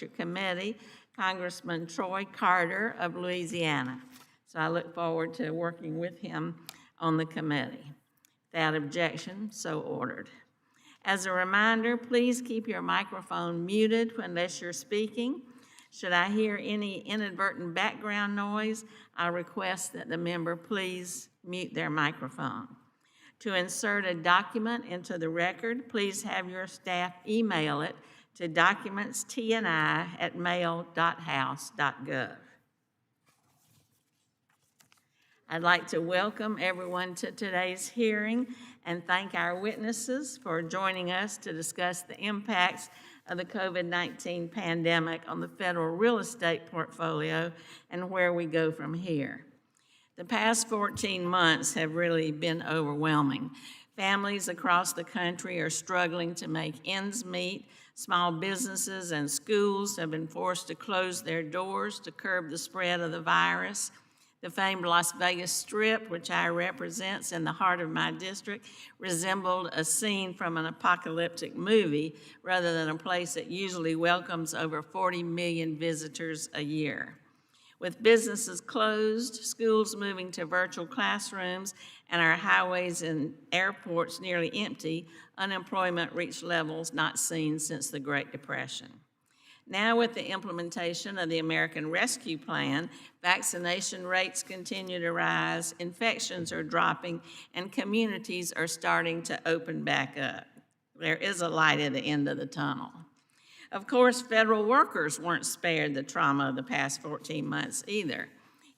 Infrastructure Committee, Congressman Troy Carter of Louisiana. So I look forward to working with him on the committee. Without objection, so ordered. As a reminder, please keep your microphone muted unless you're speaking. Should I hear any inadvertent background noise, I request that the member please mute their microphone. To insert a document into the record, please have your staff email it to documentstni@mail.house.gov. I'd like to welcome everyone to today's hearing and thank our witnesses for joining us to discuss the impacts of the COVID-19 pandemic on the federal real estate portfolio and where we go from here. The past 14 months have really been overwhelming. Families across the country are struggling to make ends meet. Small businesses and schools have been forced to close their doors to curb the spread of the virus. The famed Las Vegas Strip, which I represent in the heart of my district, resembled a scene from an apocalyptic movie rather than a place that usually welcomes over 40 million visitors a year. With businesses closed, schools moving to virtual classrooms, and our highways and airports nearly empty, unemployment reached levels not seen since the Great Depression. Now, with the implementation of the American Rescue Plan, vaccination rates continue to rise, infections are dropping, and communities are starting to open back up. There is a light at the end of the tunnel. Of course, federal workers weren't spared the trauma of the past 14 months either.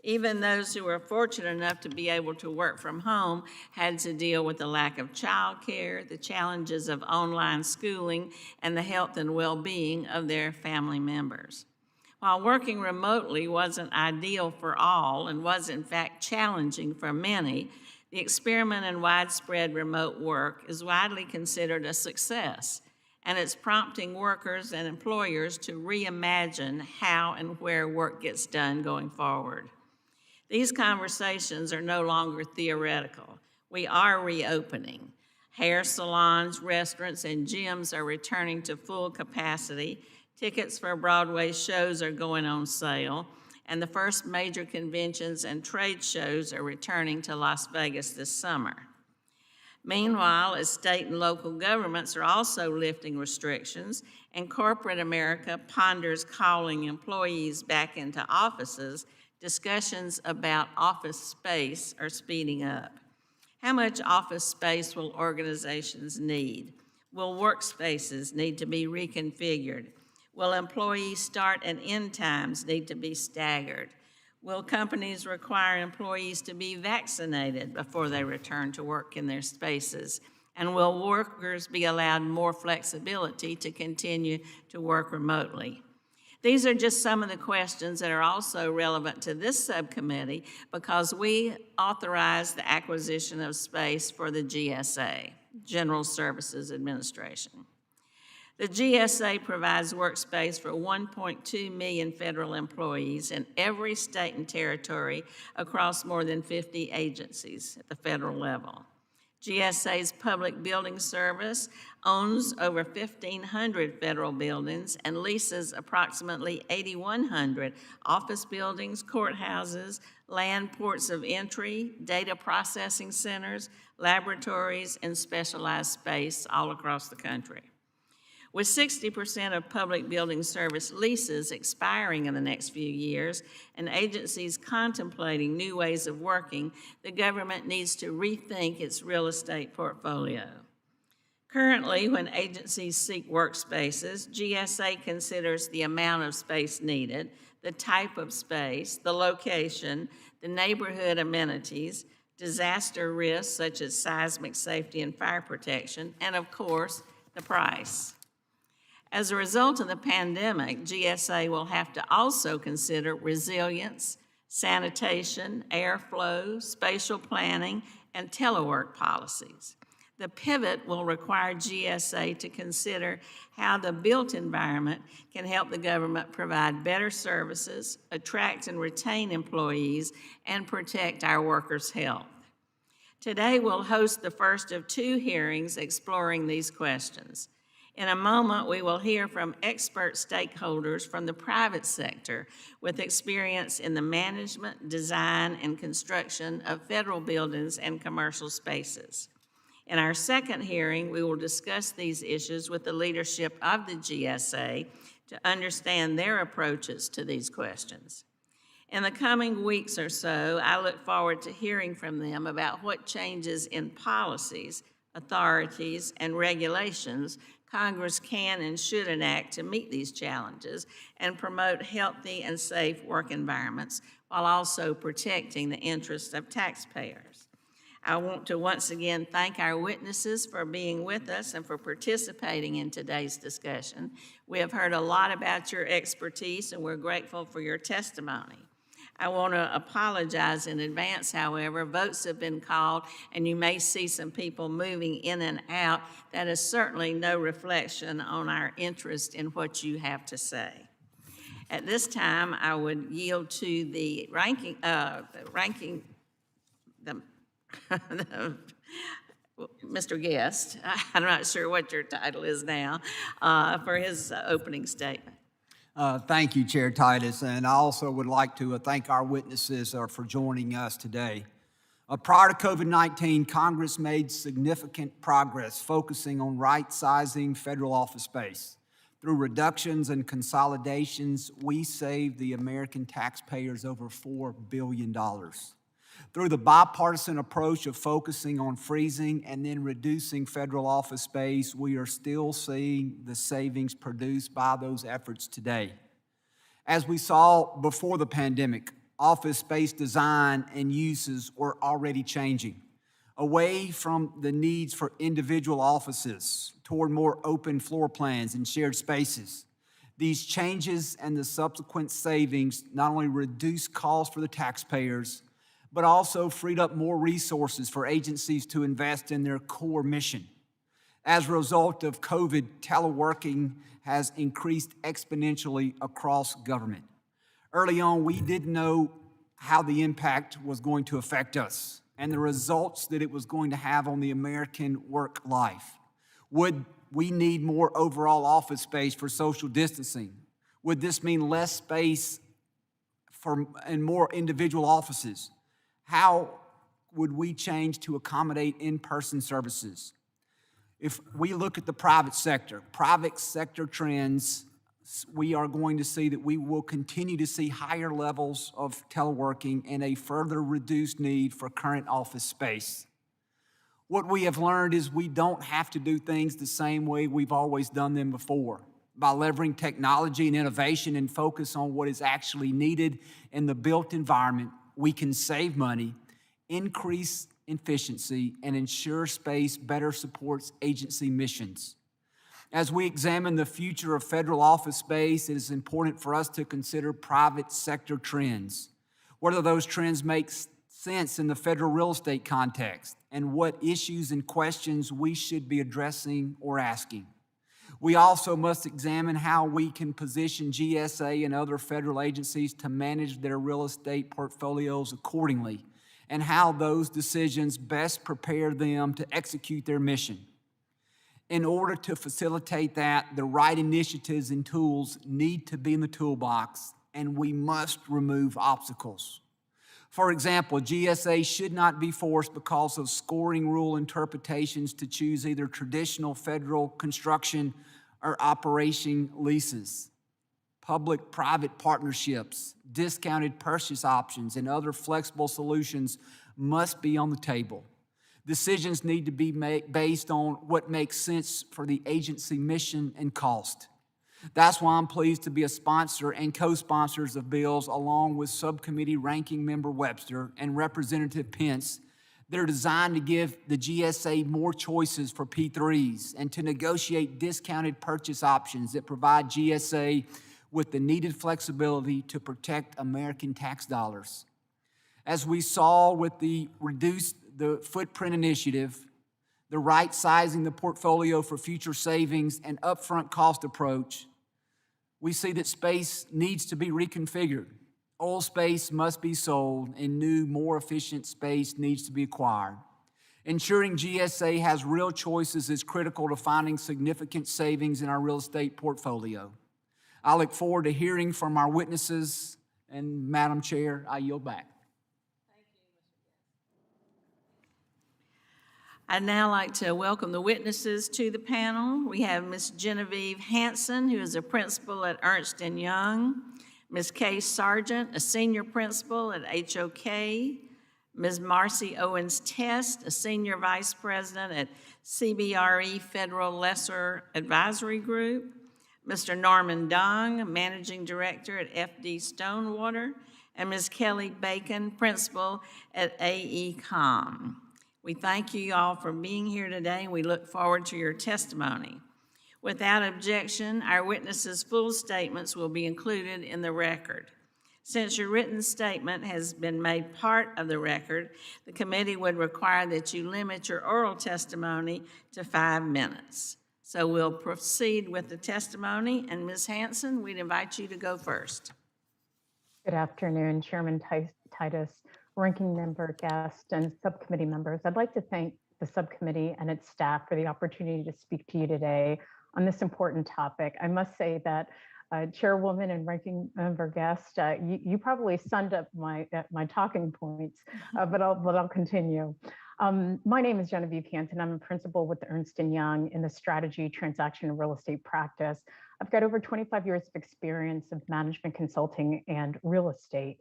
Even those who were fortunate enough to be able to work from home had to deal with the lack of child care, the challenges of online schooling, and the health and well-being of their family members. While working remotely wasn't ideal for all and was in fact challenging for many, the experiment in widespread remote work is widely considered a success, and it's prompting workers and employers to reimagine how and where work gets done going forward. These conversations are no longer theoretical. We are reopening. Hair salons, restaurants, and gyms are returning to full capacity. Tickets for Broadway shows are going on sale, and the first major conventions and trade shows are returning to Las Vegas this summer. Meanwhile, as state and local governments are also lifting restrictions, and corporate America ponders calling employees back into offices, discussions about office space are speeding up. How much office space will organizations need? Will workspaces need to be reconfigured? Will employee start and end times need to be staggered? Will companies require employees to be vaccinated before they return to work in their spaces? And will workers be allowed more flexibility to continue to work remotely? These are just some of the questions that are also relevant to this subcommittee because we authorized the acquisition of space for the GSA, General Services Administration. The GSA provides workspace for 1.2 million federal employees in every state and territory across more than 50 agencies at the federal level. GSA's Public Building Service owns over 1,500 federal buildings and leases approximately 8,100 office buildings, courthouses, land ports of entry, data processing centers, laboratories, and specialized space all across the country. With 60% of public building service leases expiring in the next few years and agencies contemplating new ways of working, the government needs to rethink its real estate portfolio. Currently, when agencies seek workspaces, GSA considers the amount of space needed, the type of space, the location, the neighborhood amenities, disaster risks such as seismic safety and fire protection, and of course, the price. As a result of the pandemic, GSA will have to also consider resilience, sanitation, airflow, spatial planning, and telework policies. The pivot will require GSA to consider how the built environment can help the government provide better services, attract and retain employees, and protect our workers' health. Today, we'll host the first of two hearings exploring these questions. In a moment, we will hear from expert stakeholders from the private sector with experience in the management, design, and construction of federal buildings and commercial spaces. In our second hearing, we will discuss these issues with the leadership of the GSA to understand their approaches to these questions. In the coming weeks or so, I look forward to hearing from them about what changes in policies, authorities, and regulations Congress can and should enact to meet these challenges and promote healthy and safe work environments while also protecting the interests of taxpayers. I want to once again thank our witnesses for being with us and for participating in today's discussion. We have heard a lot about your expertise and we're grateful for your testimony. I want to apologize in advance, however. Votes have been called, and you may see some people moving in and out. That is certainly no reflection on our interest in what you have to say. At this time, I would yield to the Mr. Guest. I'm not sure what your title is now, for his opening statement. Thank you, Chair Titus, and I also would like to thank our witnesses for joining us today. Prior to COVID-19, Congress made significant progress focusing on right-sizing federal office space. Through reductions and consolidations, we saved the American taxpayers over $4 billion. Through the bipartisan approach of focusing on freezing and then reducing federal office space, we are still seeing the savings produced by those efforts today. As we saw before the pandemic, office space design and uses were already changing, away from the needs for individual offices toward more open floor plans and shared spaces. These changes and the subsequent savings not only reduced costs for the taxpayers, but also freed up more resources for agencies to invest in their core mission. As a result of COVID, teleworking has increased exponentially across government. Early on, we didn't know how the impact was going to affect us and the results that it was going to have on the American work life. Would we need more overall office space for social distancing? Would this mean less space and more individual offices? How would we change to accommodate in-person services? If we look at the private sector trends, we are going to see that we will continue to see higher levels of teleworking and a further reduced need for current office space. What we have learned is we don't have to do things the same way we've always done them before. By leveraging technology and innovation and focus on what is actually needed in the built environment, we can save money, increase efficiency, and ensure space better supports agency missions. As we examine the future of federal office space, it is important for us to consider private sector trends, whether those trends make sense in the federal real estate context, and what issues and questions we should be addressing or asking. We also must examine how we can position GSA and other federal agencies to manage their real estate portfolios accordingly, and how those decisions best prepare them to execute their mission. In order to facilitate that, the right initiatives and tools need to be in the toolbox, and we must remove obstacles. For example, GSA should not be forced because of scoring rule interpretations to choose either traditional federal construction or operation leases. Public-private partnerships, discounted purchase options, and other flexible solutions must be on the table. Decisions need to be based on what makes sense for the agency mission and cost. That's why I'm pleased to be a sponsor and co-sponsors of bills along with Subcommittee Ranking Member Webster and Representative Pence that are designed to give the GSA more choices for P3s and to negotiate discounted purchase options that provide GSA with the needed flexibility to protect American tax dollars. As we saw with the Reduce the Footprint Initiative, the right sizing the portfolio for future savings and upfront cost approach, we see that space needs to be reconfigured. Old space must be sold and new, more efficient space needs to be acquired. Ensuring GSA has real choices is critical to finding significant savings in our real estate portfolio. I look forward to hearing from our witnesses, and Madam Chair, I yield back. I'd now like to welcome the witnesses to the panel. We have Ms. Genevieve Hanson, who is a principal at Ernst & Young, Ms. Kay Sargent, a senior principal at HOK, Ms. Marcy Owens-Test, a senior vice president at CBRE Federal Lesser Advisory Group, Mr. Norman Dong, managing director at FD Stonewater, and Ms. Kelly Bacon, principal at AECOM. We thank you all for being here today, and we look forward to your testimony. Without objection, our witnesses' full statements will be included in the record. Since your written statement has been made part of the record, the committee would require that you limit your oral testimony to 5 minutes. So we'll proceed with the testimony, and Ms. Hanson, we'd invite you to go first. Good afternoon, Chairman Titus, Ranking Member Guest, and subcommittee members. I'd like to thank the subcommittee and its staff for the opportunity to speak to you today on this important topic. I must say that Chairwoman and Ranking Member Guest, you probably summed up my talking points, but I'll continue. My name is Genevieve Hanson. I'm a principal with Ernst & Young in the strategy, transaction, and real estate practice. I've got over 25 years of experience of management consulting and real estate,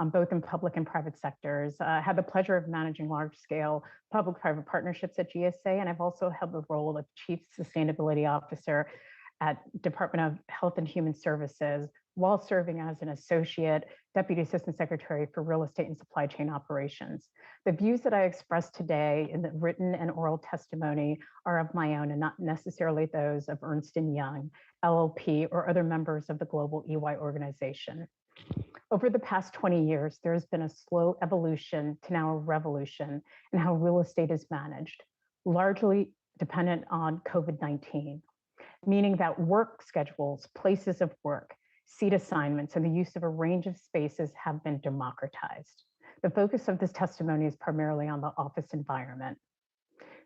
both in public and private sectors. I had the pleasure of managing large-scale public-private partnerships at GSA, and I've also held the role of Chief Sustainability Officer at Department of Health and Human Services, while serving as an Associate Deputy Assistant Secretary for Real Estate and Supply Chain Operations. The views that I express today in the written and oral testimony are of my own and not necessarily those of Ernst & Young, LLP, or other members of the global EY organization. Over the past 20 years, there has been a slow evolution to now a revolution in how real estate is managed, largely dependent on COVID-19, meaning that work schedules, places of work, seat assignments, and the use of a range of spaces have been democratized. The focus of this testimony is primarily on the office environment.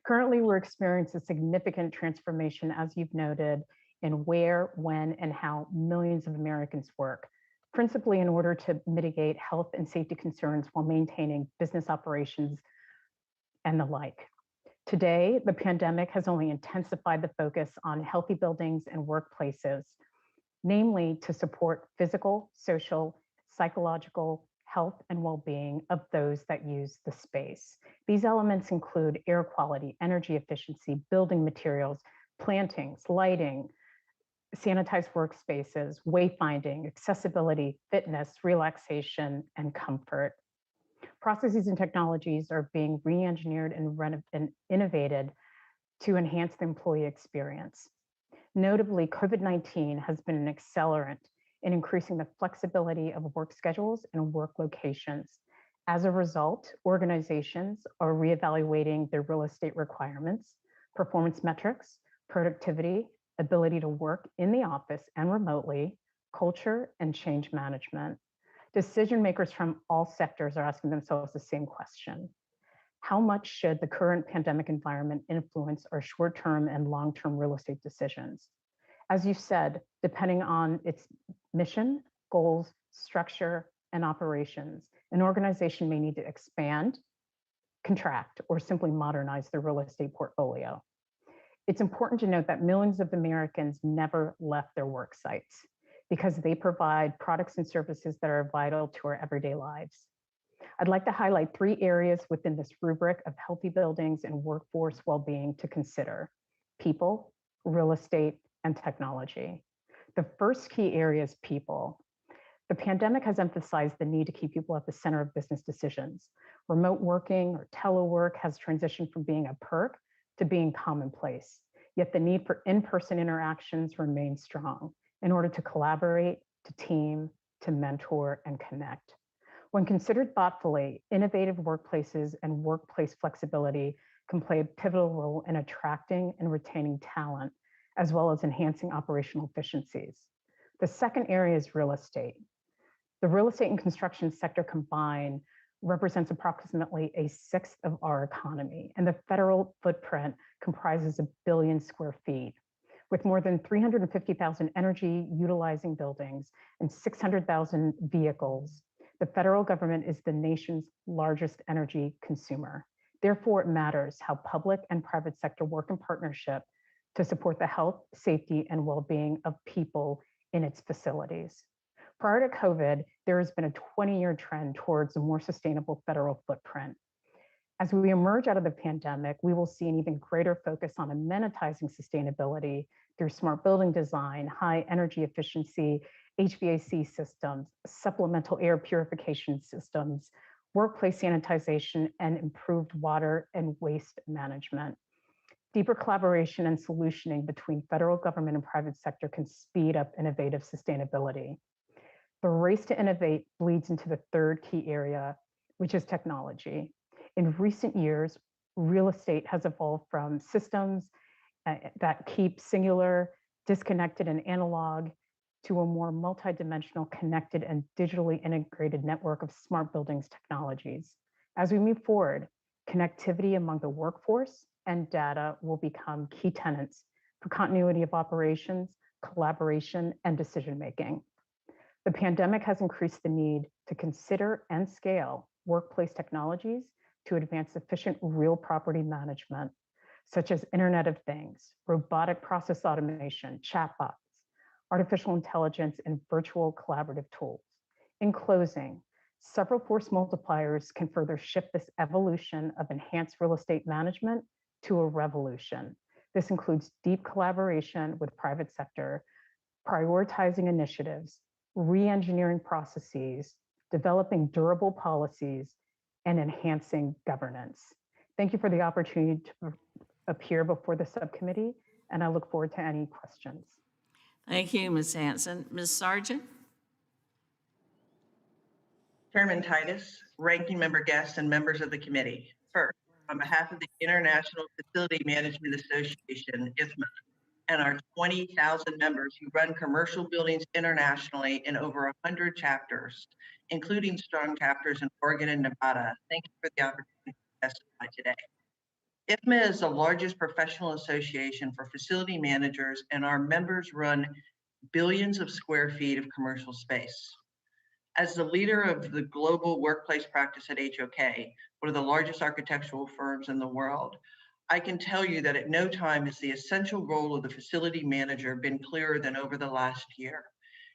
Currently, we're experiencing a significant transformation, as you've noted, in where, when, and how millions of Americans work, principally in order to mitigate health and safety concerns while maintaining business operations and the like. Today, the pandemic has only intensified the focus on healthy buildings and workplaces, namely to support physical, social, psychological health and well-being of those that use the space. These elements include air quality, energy efficiency, building materials, plantings, lighting, sanitized workspaces, wayfinding, accessibility, fitness, relaxation, and comfort. Processes and technologies are being re-engineered and innovated to enhance the employee experience. Notably, COVID-19 has been an accelerant in increasing the flexibility of work schedules and work locations. As a result, organizations are reevaluating their real estate requirements, performance metrics, productivity, ability to work in the office and remotely, culture, and change management. Decision makers from all sectors are asking themselves the same question. How much should the current pandemic environment influence our short-term and long-term real estate decisions? As you said, depending on its mission, goals, structure, and operations, an organization may need to expand, contract, or simply modernize their real estate portfolio. It's important to note that millions of Americans never left their work sites because they provide products and services that are vital to our everyday lives. I'd like to highlight 3 areas within this rubric of healthy buildings and workforce well-being to consider: people, real estate, and technology. The first key area is people. The pandemic has emphasized the need to keep people at the center of business decisions. Remote working or telework has transitioned from being a perk to being commonplace, yet the need for in-person interactions remains strong in order to collaborate, to team, to mentor, and connect. When considered thoughtfully, innovative workplaces and workplace flexibility can play a pivotal role in attracting and retaining talent, as well as enhancing operational efficiencies. The second area is real estate. The real estate and construction sector combined represents approximately a sixth of our economy, and the federal footprint comprises 1 billion square feet. With more than 350,000 energy utilizing buildings and 600,000 vehicles, the federal government is the nation's largest energy consumer. Therefore, it matters how public and private sector work in partnership to support the health, safety, and well-being of people in its facilities. Prior to COVID, there has been a 20-year trend towards a more sustainable federal footprint. As we emerge out of the pandemic, we will see an even greater focus on amenitizing sustainability through smart building design, high energy efficiency, HVAC systems, supplemental air purification systems, workplace sanitization, and improved water and waste management. Deeper collaboration and solutioning between federal government and private sector can speed up innovative sustainability. The race to innovate bleeds into the third key area, which is technology. In recent years, real estate has evolved from systems that keep singular, disconnected, and analog to a more multidimensional, connected, and digitally integrated network of smart buildings technologies. As we move forward, connectivity among the workforce and data will become key tenets for continuity of operations, collaboration, and decision-making. The pandemic has increased the need to consider and scale workplace technologies to advance efficient real property management, such as Internet of Things, robotic process automation, chatbots, artificial intelligence, and virtual collaborative tools. In closing, several force multipliers can further shift this evolution of enhanced real estate management to a revolution. This includes deep collaboration with private sector, prioritizing initiatives, re-engineering processes, developing durable policies, and enhancing governance. Thank you for the opportunity to appear before the subcommittee, and I look forward to any questions. Thank you, Ms. Hanson. Ms. Sargent? Chairman Titus, Ranking Member Guests, and members of the committee. First, on behalf of the International Facility Management Association, IFMA, and our 20,000 members who run commercial buildings internationally in over 100 chapters, including strong chapters in Oregon and Nevada, thank you for the opportunity to testify today. IFMA is the largest professional association for facility managers, and our members run billions of square feet of commercial space. As the leader of the global workplace practice at HOK, one of the largest architectural firms in the world, I can tell you that at no time has the essential role of the facility manager been clearer than over the last year.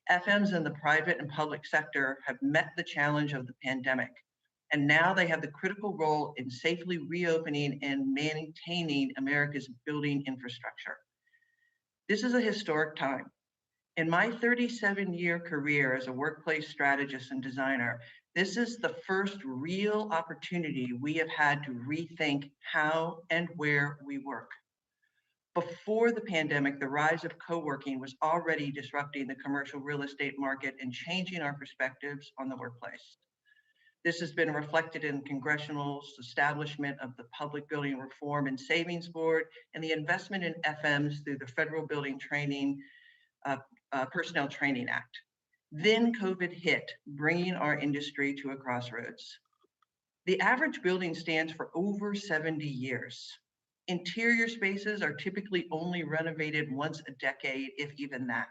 FMs in the private and public sector have met the challenge of the pandemic, and now they have the critical role in safely reopening and maintaining America's building infrastructure. This is a historic time. In my 37-year career as a workplace strategist and designer, this is the first real opportunity we have had to rethink how and where we work. Before the pandemic, the rise of co-working was already disrupting the commercial real estate market and changing our perspectives on the workplace. This has been reflected in congressional establishment of the Public Building Reform and Savings Board and the investment in FMs through the Federal Building Training Personnel Training Act. Then COVID hit, bringing our industry to a crossroads. The average building stands for over 70 years. Interior spaces are typically only renovated once a decade, if even that.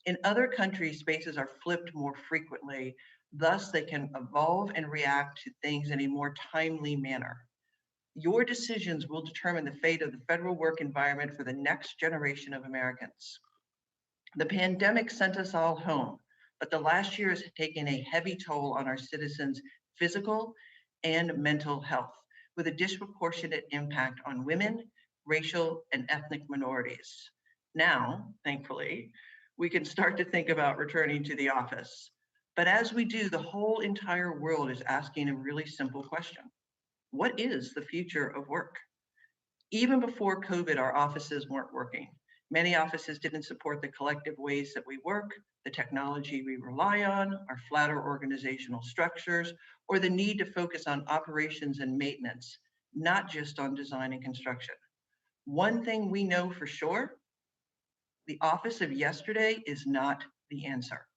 In other countries, spaces are flipped more frequently, thus they can evolve and react to things in a more timely manner. Your decisions will determine the fate of the federal work environment for the next generation of Americans. The pandemic sent us all home, but the last year has taken a heavy toll on our citizens' physical and mental health, with a disproportionate impact on women, racial, and ethnic minorities. Now, thankfully, we can start to think about returning to the office. But as we do, the whole entire world is asking a really simple question. What is the future of work? Even before COVID, our offices weren't working. Many offices didn't support the collective ways that we work, the technology we rely on, our flatter organizational structures, or the need to focus on operations and maintenance, not just on design and construction. One thing we know for sure, the office of yesterday is not the answer.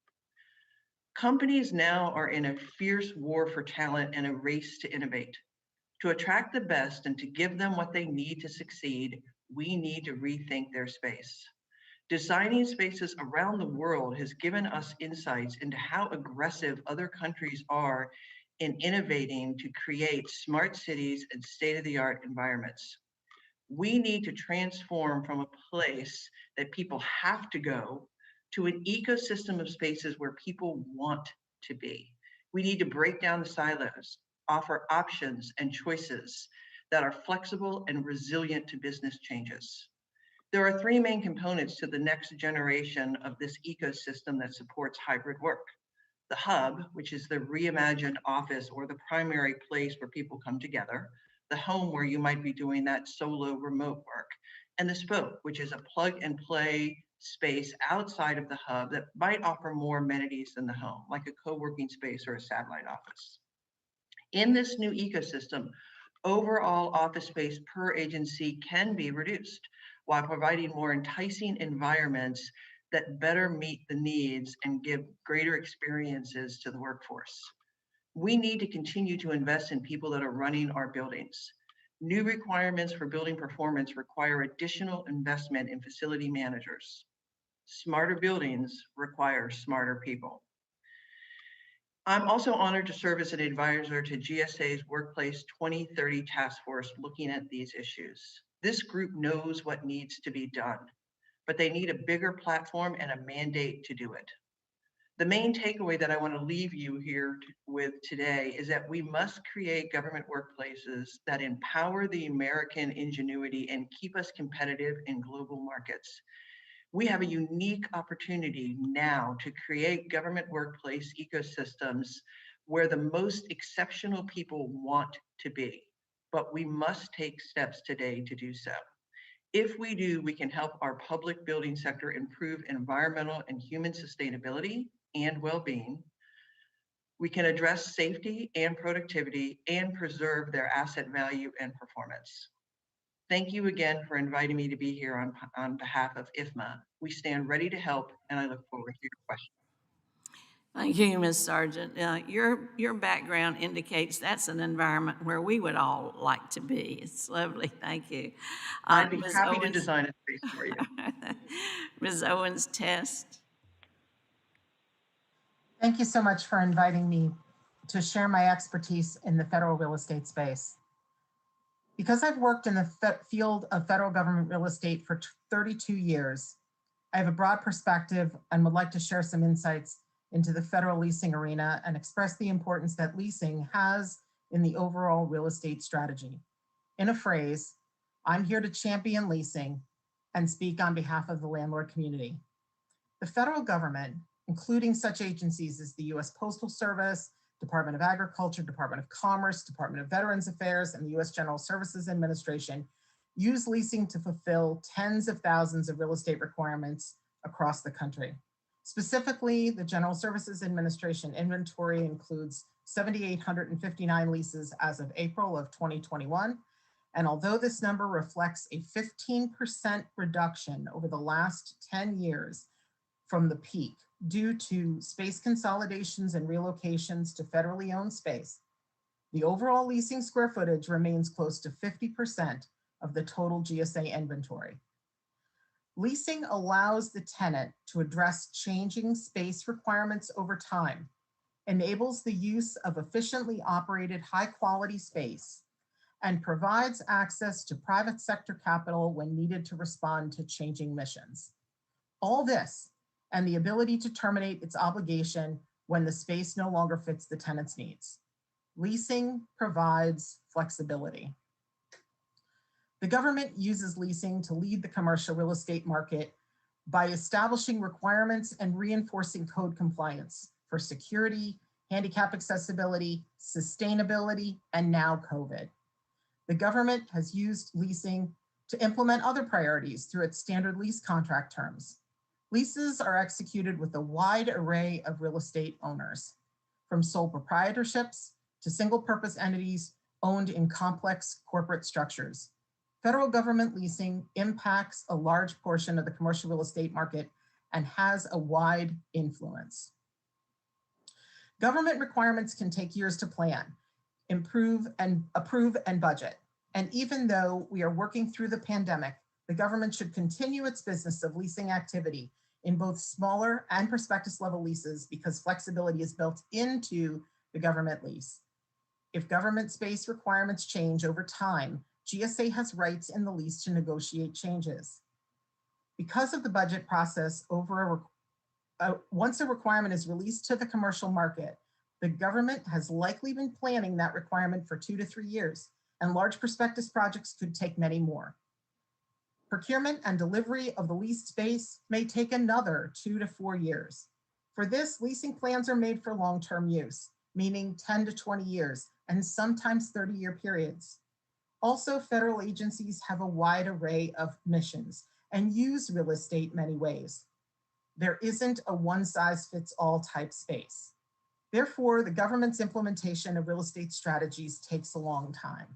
Companies now are in a fierce war for talent and a race to innovate. To attract the best and to give them what they need to succeed, we need to rethink their space. Designing spaces around the world has given us insights into how aggressive other countries are in innovating to create smart cities and state-of-the-art environments. We need to transform from a place that people have to go to an ecosystem of spaces where people want to be. We need to break down the silos, offer options and choices that are flexible and resilient to business changes. There are three main components to the next generation of this ecosystem that supports hybrid work. The hub, which is the reimagined office or the primary place where people come together, the home where you might be doing that solo remote work, and the spoke, which is a plug and play space outside of the hub that might offer more amenities than the home, like a co-working space or a satellite office. In this new ecosystem, overall office space per agency can be reduced while providing more enticing environments that better meet the needs and give greater experiences to the workforce. We need to continue to invest in people that are running our buildings. New requirements for building performance require additional investment in facility managers. Smarter buildings require smarter people. I'm also honored to serve as an advisor to GSA's Workplace 2030 Task Force looking at these issues. This group knows what needs to be done, but they need a bigger platform and a mandate to do it. The main takeaway that I want to leave you here with today is that we must create government workplaces that empower the American ingenuity and keep us competitive in global markets. We have a unique opportunity now to create government workplace ecosystems where the most exceptional people want to be, but we must take steps today to do so. If we do, we can help our public building sector improve environmental and human sustainability and well-being. We can address safety and productivity and preserve their asset value and performance. Thank you again for inviting me to be here on behalf of IFMA. We stand ready to help, and I look forward to your questions. Thank you, Ms. Sargent. Your background indicates that's an environment where we would all like to be. It's lovely, thank you. I'd be Ms. happy to design a space for you. Ms. Owens-Test. Thank you so much for inviting me to share my expertise in the federal real estate space. Because I've worked in the field of federal government real estate for 32 years, I have a broad perspective and would like to share some insights into the federal leasing arena and express the importance that leasing has in the overall real estate strategy. In a phrase, I'm here to champion leasing and speak on behalf of the landlord community. The federal government, including such agencies as the U.S. Postal Service, Department of Agriculture, Department of Commerce, Department of Veterans Affairs, and the U.S. General Services Administration, use leasing to fulfill tens of thousands of real estate requirements across the country. Specifically, the General Services Administration inventory includes 7,859 leases as of April of 2021. And although this number reflects a 15% reduction over the last 10 years from the peak, due to space consolidations and relocations to federally owned space, the overall leasing square footage remains close to 50% of the total GSA inventory. Leasing allows the tenant to address changing space requirements over time, enables the use of efficiently operated high-quality space, and provides access to private sector capital when needed to respond to changing missions. All this and the ability to terminate its obligation when the space no longer fits the tenant's needs. Leasing provides flexibility. The government uses leasing to lead the commercial real estate market by establishing requirements and reinforcing code compliance for security, handicap accessibility, sustainability, and now COVID. The government has used leasing to implement other priorities through its standard lease contract terms. Leases are executed with a wide array of real estate owners, from sole proprietorships to single purpose entities owned in complex corporate structures. Federal government leasing impacts a large portion of the commercial real estate market and has a wide influence. Government requirements can take years to plan, approve and budget. And even though we are working through the pandemic, the government should continue its business of leasing activity in both smaller and prospectus level leases because flexibility is built into the government lease. If government space requirements change over time, GSA has rights in the lease to negotiate changes. Because of the budget process, once a requirement is released to the commercial market, the government has likely been planning that requirement for 2 to 3 years, and large prospectus projects could take many more. Procurement and delivery of the leased space may take another 2 to 4 years. For this, leasing plans are made for long-term use, meaning 10 to 20 years, and sometimes 30-year periods. Also, federal agencies have a wide array of missions and use real estate many ways. There isn't a one-size-fits-all type space. Therefore, the government's implementation of real estate strategies takes a long time.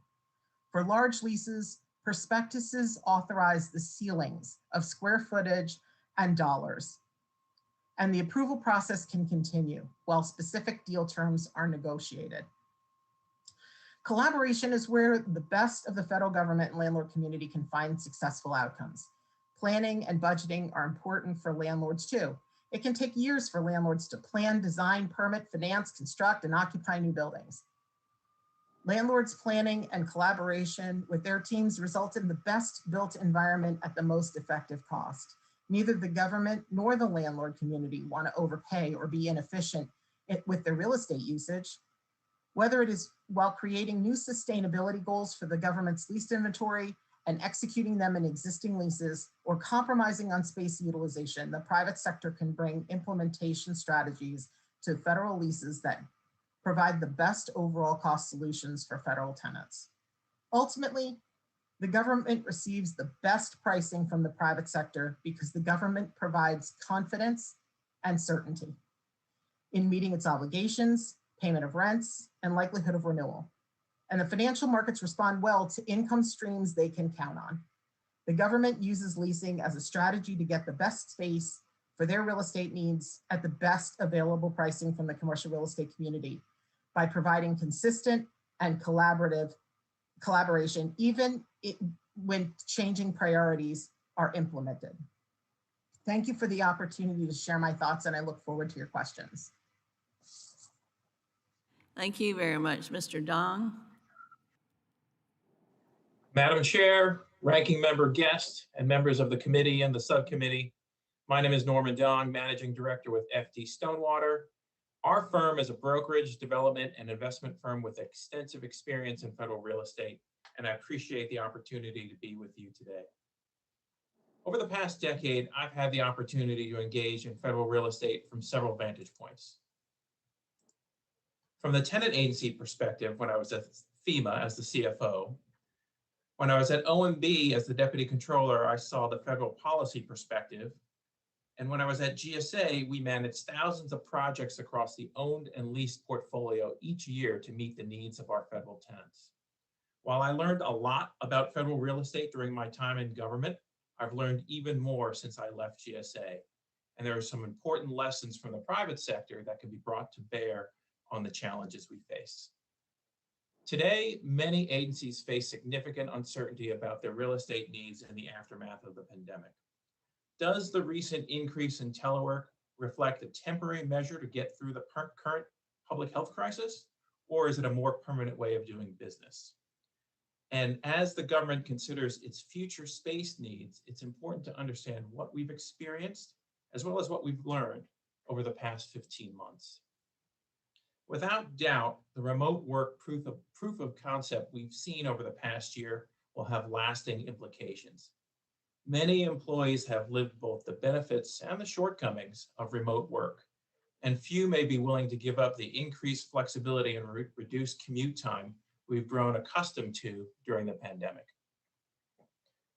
For large leases, prospectuses authorize the ceilings of square footage and dollars, and the approval process can continue while specific deal terms are negotiated. Collaboration is where the best of the federal government and landlord community can find successful outcomes. Planning and budgeting are important for landlords too. It can take years for landlords to plan, design, permit, finance, construct, and occupy new buildings. Landlords' planning and collaboration with their teams result in the best built environment at the most effective cost. Neither the government nor the landlord community want to overpay or be inefficient with their real estate usage. Whether it is while creating new sustainability goals for the government's leased inventory and executing them in existing leases or compromising on space utilization, the private sector can bring implementation strategies to federal leases that provide the best overall cost solutions for federal tenants. Ultimately, the government receives the best pricing from the private sector because the government provides confidence and certainty in meeting its obligations, payment of rents, and likelihood of renewal. And the financial markets respond well to income streams they can count on. The government uses leasing as a strategy to get the best space for their real estate needs at the best available pricing from the commercial real estate community by providing consistent and collaboration, even when changing priorities are implemented. Thank you for the opportunity to share my thoughts, and I look forward to your questions. Thank you very much, Mr. Dong. Madam Chair, Ranking Member Guest, and members of the committee and the subcommittee, my name is Norman Dong, Managing Director with FD Stonewater. Our firm is a brokerage, development, and investment firm with extensive experience in federal real estate, and I appreciate the opportunity to be with you today. Over the past decade, I've had the opportunity to engage in federal real estate from several vantage points. From the tenant agency perspective, when I was at FEMA as the CFO, when I was at OMB as the Deputy Controller, I saw the federal policy perspective. And when I was at GSA, we managed thousands of projects across the owned and leased portfolio each year to meet the needs of our federal tenants. While I learned a lot about federal real estate during my time in government, I've learned even more since I left GSA. And there are some important lessons from the private sector that can be brought to bear on the challenges we face. Today, many agencies face significant uncertainty about their real estate needs in the aftermath of the pandemic. Does the recent increase in telework reflect a temporary measure to get through the current public health crisis, or is it a more permanent way of doing business? And as the government considers its future space needs, it's important to understand what we've experienced, as well as what we've learned over the past 15 months. Without doubt, the remote work proof of concept we've seen over the past year will have lasting implications. Many employees have lived both the benefits and the shortcomings of remote work, and few may be willing to give up the increased flexibility and reduced commute time we've grown accustomed to during the pandemic.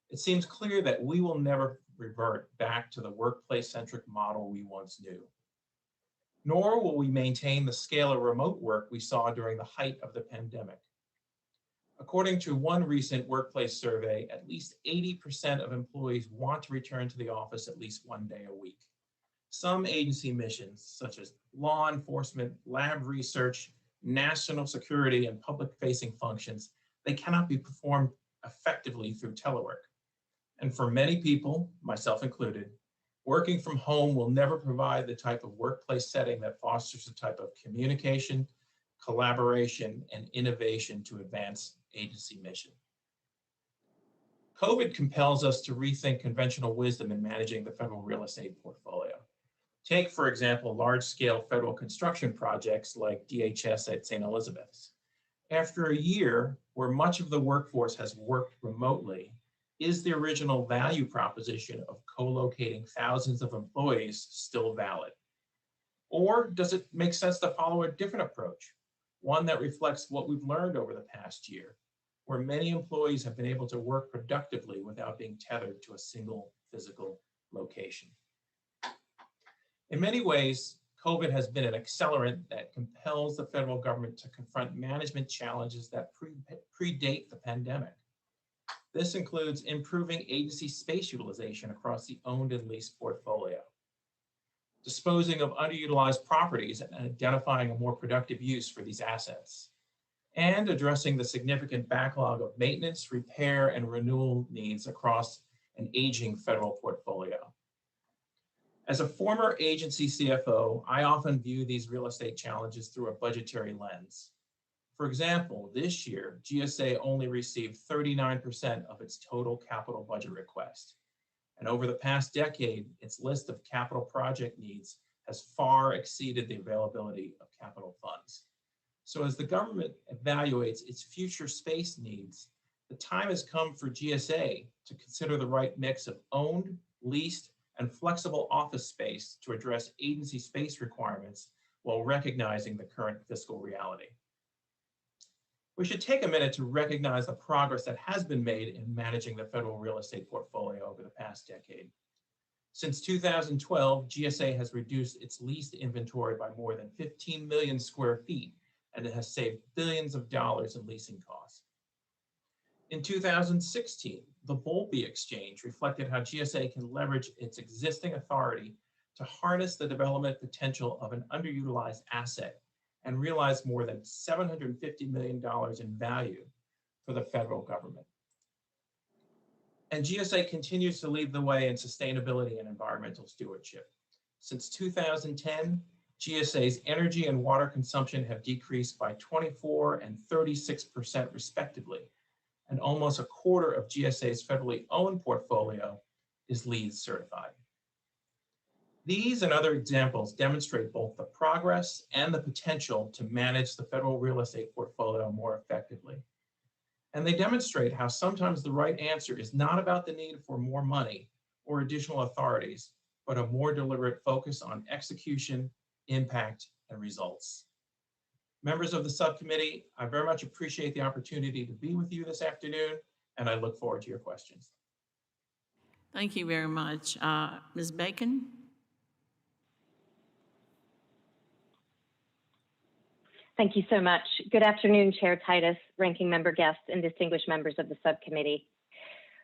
It seems clear that we will never revert back to the workplace-centric model we once knew. Nor will we maintain the scale of remote work we saw during the height of the pandemic. According to one recent workplace survey, at least 80% of employees want to return to the office at least one day a week. Some agency missions, such as law enforcement, lab research, national security, and public-facing functions, they cannot be performed effectively through telework. And for many people, myself included, working from home will never provide the type of workplace setting that fosters the type of communication, collaboration, and innovation to advance agency mission. COVID compels us to rethink conventional wisdom in managing the federal real estate portfolio. Take, for example, large-scale federal construction projects like DHS at St. Elizabeth's. After a year where much of the workforce has worked remotely, is the original value proposition of co-locating thousands of employees still valid? Or does it make sense to follow a different approach, one that reflects what we've learned over the past year, where many employees have been able to work productively without being tethered to a single physical location? In many ways, COVID has been an accelerant that compels the federal government to confront management challenges that predate the pandemic. This includes improving agency space utilization across the owned and leased portfolio, disposing of underutilized properties and identifying a more productive use for these assets, and addressing the significant backlog of maintenance, repair, and renewal needs across an aging federal portfolio. As a former agency CFO, I often view these real estate challenges through a budgetary lens. For example, this year, GSA only received 39% of its total capital budget request. And over the past decade, its list of capital project needs has far exceeded the availability of capital funds. So as the government evaluates its future space needs, the time has come for GSA to consider the right mix of owned, leased, and flexible office space to address agency space requirements while recognizing the current fiscal reality. We should take a minute to recognize the progress that has been made in managing the federal real estate portfolio over the past decade. Since 2012, GSA has reduced its leased inventory by more than 15 million square feet, and it has saved billions of dollars in leasing costs. In 2016, the Volpe Exchange reflected how GSA can leverage its existing authority to harness the development potential of an underutilized asset and realize more than $750 million in value for the federal government. And GSA continues to lead the way in sustainability and environmental stewardship. Since 2010, GSA's energy and water consumption have decreased by 24% and 36% respectively, and almost a quarter of GSA's federally owned portfolio is LEED certified. These and other examples demonstrate both the progress and the potential to manage the federal real estate portfolio more effectively. And they demonstrate how sometimes the right answer is not about the need for more money or additional authorities, but a more deliberate focus on execution, impact, and results. Members of the subcommittee, I very much appreciate the opportunity to be with you this afternoon, and I look forward to your questions. Thank you very much. Ms. Bacon? Thank you so much. Good afternoon, Chair Titus, Ranking Member Guest, and distinguished members of the subcommittee.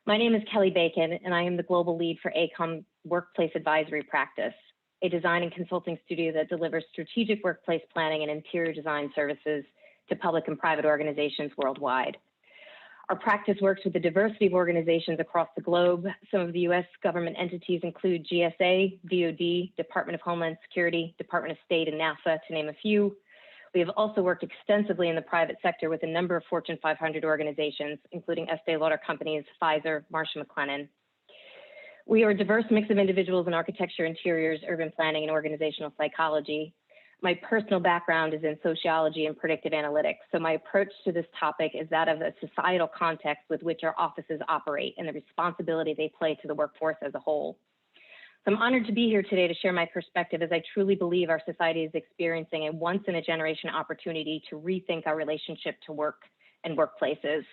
My name is Kelly Bacon, and I am the Global Lead for ACOM Workplace Advisory Practice, a design and consulting studio that delivers strategic workplace planning and interior design services to public and private organizations worldwide. Our practice works with a diversity of organizations across the globe. Some of the U.S. government entities include GSA, DoD, Department of Homeland Security, Department of State, and NASA, to name a few. We have also worked extensively in the private sector with a number of Fortune 500 organizations, including Estee Lauder companies, Pfizer, Marsh & McLennan. We are a diverse mix of individuals in architecture, interiors, urban planning, and organizational psychology. My personal background is in sociology and predictive analytics, so my approach to this topic is that of a societal context with which our offices operate and the responsibility they play to the workforce as a whole. So I'm honored to be here today to share my perspective, as I truly believe our society is experiencing a once-in-a-generation opportunity to rethink our relationship to work and workplaces.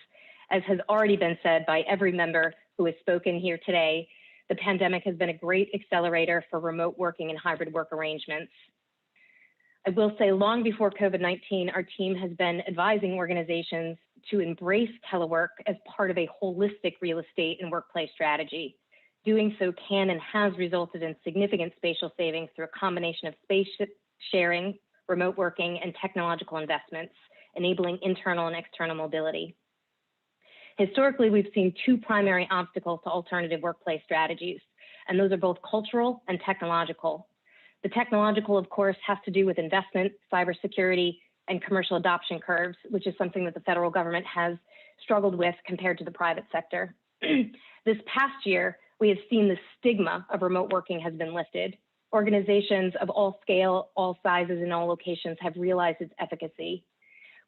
As has already been said by every member who has spoken here today, the pandemic has been a great accelerator for remote working and hybrid work arrangements. I will say, long before COVID-19, our team has been advising organizations to embrace telework as part of a holistic real estate and workplace strategy. Doing so can and has resulted in significant spatial savings through a combination of space sharing, remote working, and technological investments, enabling internal and external mobility. Historically, we've seen two primary obstacles to alternative workplace strategies, and those are both cultural and technological. The technological, of course, has to do with investment, cybersecurity, and commercial adoption curves, which is something that the federal government has struggled with compared to the private sector. This past year, we have seen the stigma of remote working has been lifted. Organizations of all scale, all sizes, and all locations have realized its efficacy.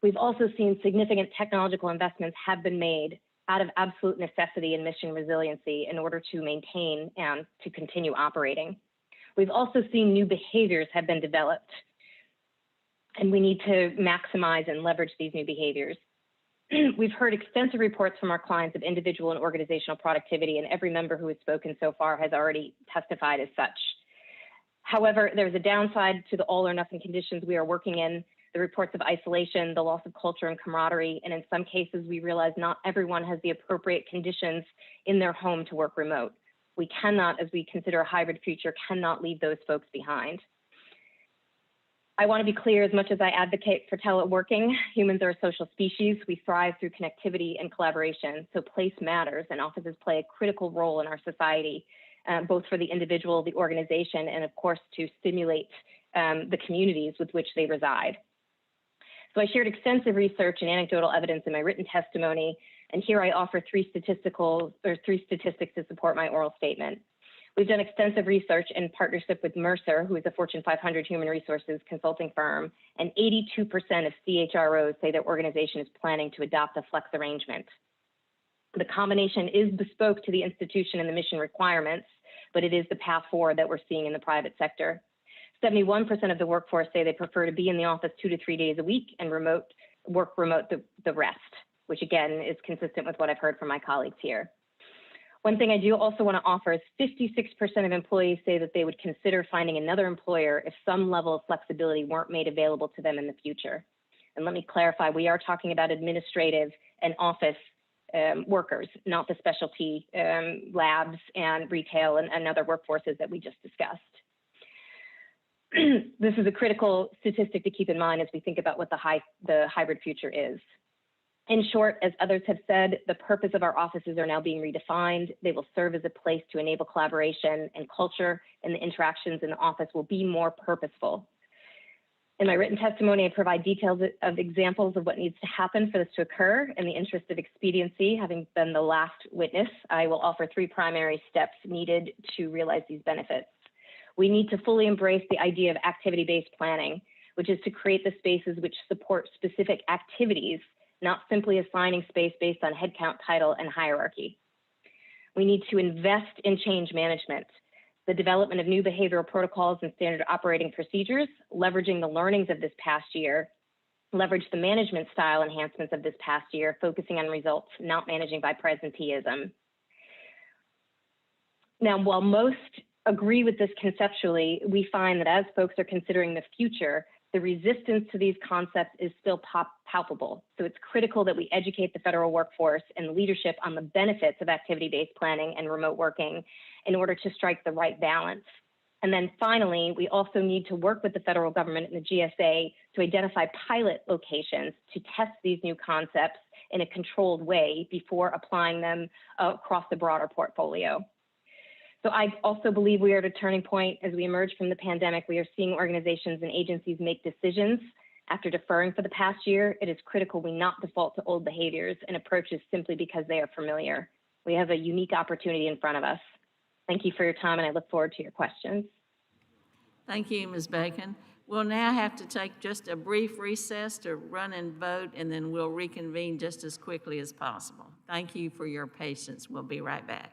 We've also seen significant technological investments have been made out of absolute necessity and mission resiliency in order to maintain and to continue operating. We've also seen new behaviors have been developed, and we need to maximize and leverage these new behaviors. We've heard extensive reports from our clients of individual and organizational productivity, and every member who has spoken so far has already testified as such. However, there's a downside to the all or nothing conditions we are working in, the reports of isolation, the loss of culture and camaraderie, and in some cases, we realize not everyone has the appropriate conditions in their home to work remote. We cannot, as we consider a hybrid future, cannot leave those folks behind. I want to be clear, as much as I advocate for teleworking, humans are a social species. We thrive through connectivity and collaboration. So place matters, and offices play a critical role in our society, both for the individual, the organization, and of course, to stimulate the communities with which they reside. So I shared extensive research and anecdotal evidence in my written testimony, and here I offer three statistics to support my oral statement. We've done extensive research in partnership with Mercer, who is a Fortune 500 human resources consulting firm, and 82% of CHROs say their organization is planning to adopt a flex arrangement. The combination is bespoke to the institution and the mission requirements, but it is the path forward that we're seeing in the private sector. 71% of the workforce say they prefer to be in the office 2 to 3 days a week and work remote the rest, which again is consistent with what I've heard from my colleagues here. One thing I do also want to offer is 56% of employees say that they would consider finding another employer if some level of flexibility weren't made available to them in the future. And let me clarify, we are talking about administrative and office workers, not the specialty labs and retail and other workforces that we just discussed. This is a critical statistic to keep in mind as we think about what the hybrid future is. In short, as others have said, the purpose of our offices are now being redefined. They will serve as a place to enable collaboration and culture, and the interactions in the office will be more purposeful. In my written testimony, I provide details of examples of what needs to happen for this to occur. In the interest of expediency, having been the last witness, I will offer 3 primary steps needed to realize these benefits. We need to fully embrace the idea of activity-based planning, which is to create the spaces which support specific activities, not simply assigning space based on headcount, title, and hierarchy. We need to invest in change management, the development of new behavioral protocols and standard operating procedures, leveraging the learnings of this past year, leverage the management style enhancements of this past year, focusing on results, not managing by presenteeism. Now, while most agree with this conceptually, we find that as folks are considering the future, the resistance to these concepts is still palpable. So it's critical that we educate the federal workforce and leadership on the benefits of activity-based planning and remote working in order to strike the right balance. And then finally, we also need to work with the federal government and the GSA to identify pilot locations to test these new concepts in a controlled way before applying them across the broader portfolio. So I also believe we are at a turning point as we emerge from the pandemic. We are seeing organizations and agencies make decisions after deferring for the past year. It is critical we not default to old behaviors and approaches simply because they are familiar. We have a unique opportunity in front of us. Thank you for your time, and I look forward to your questions. Thank you, Ms. Bacon. We'll now have to take just a brief recess to run and vote, and then we'll reconvene just as quickly as possible. Thank you for your patience. We'll be right back.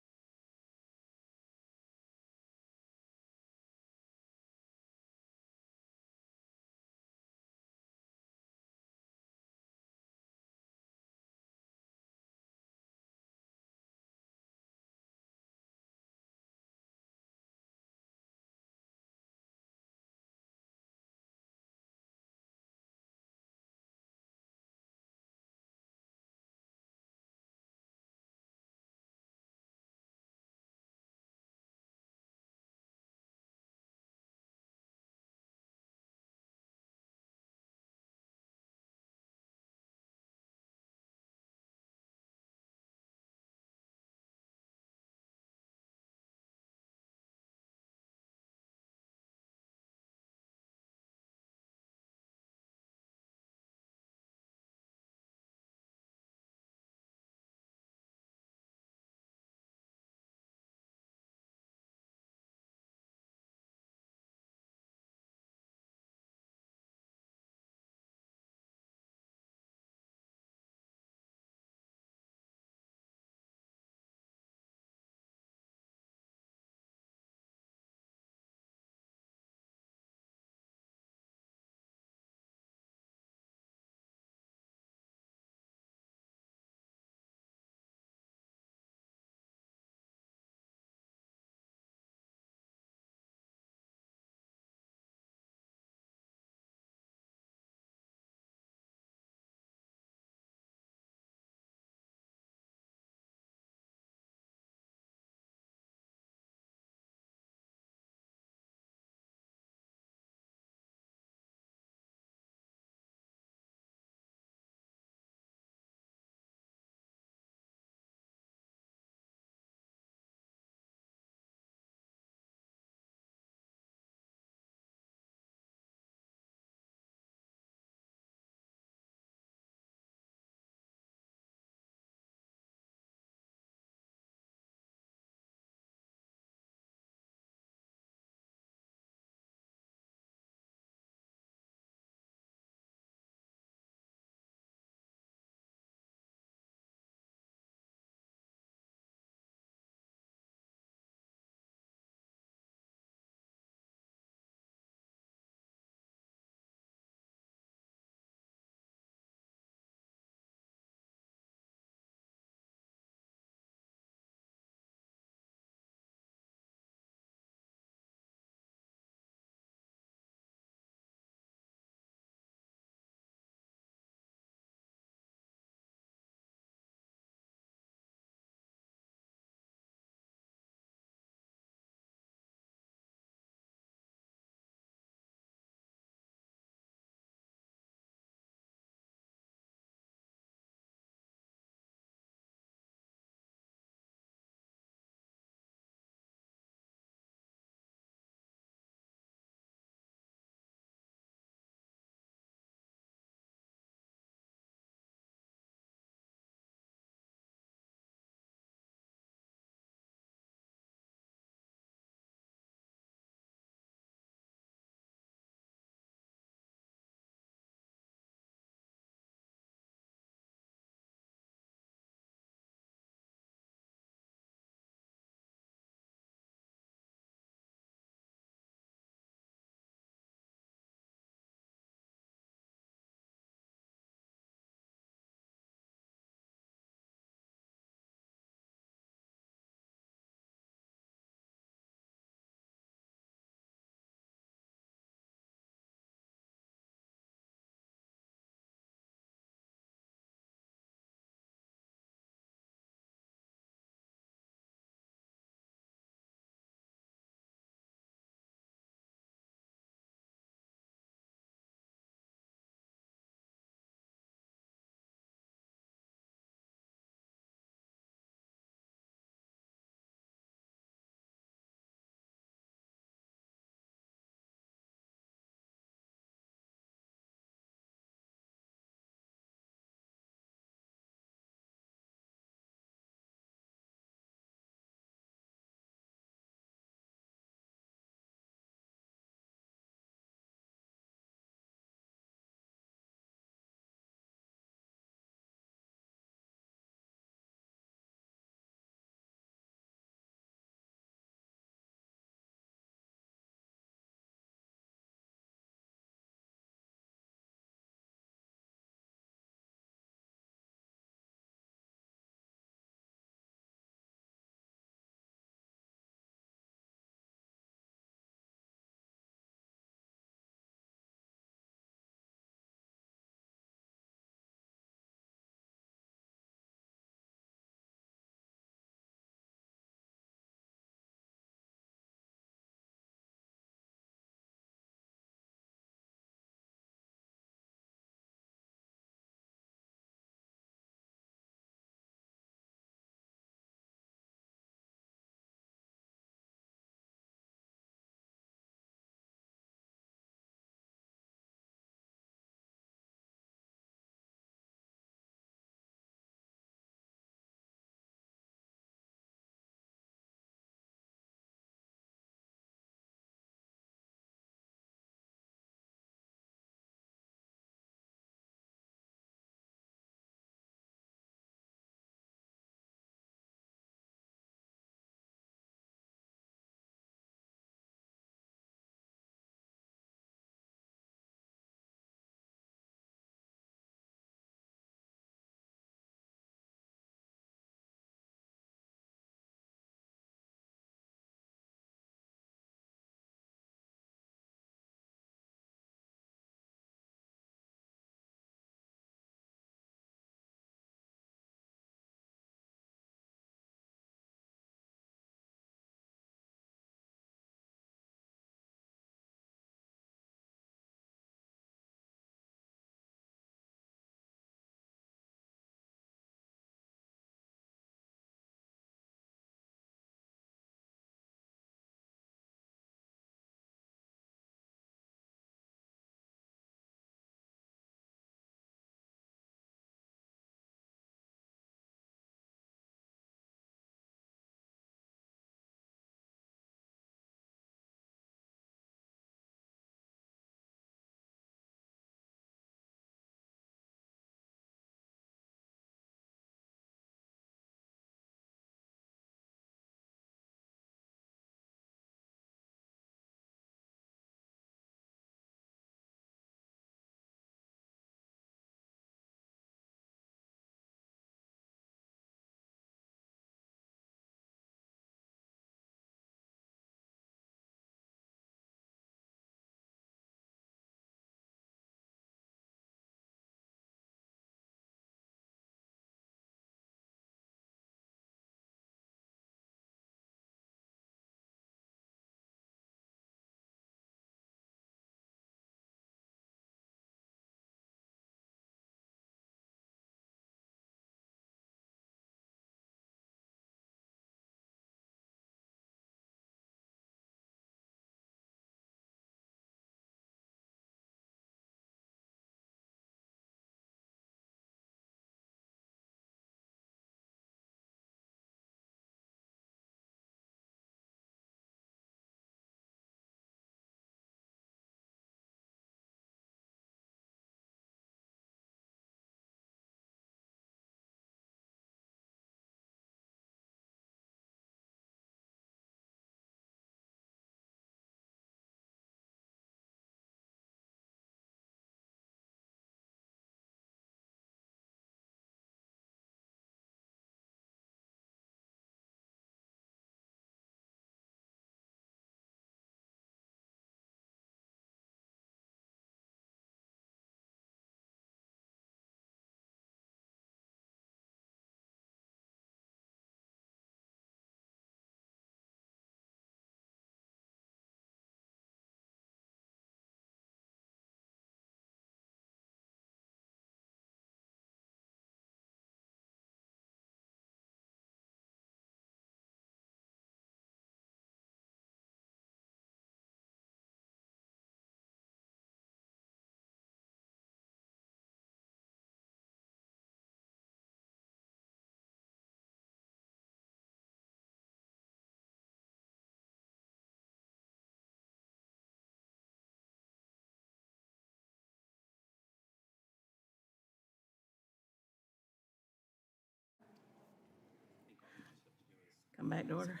come back to order?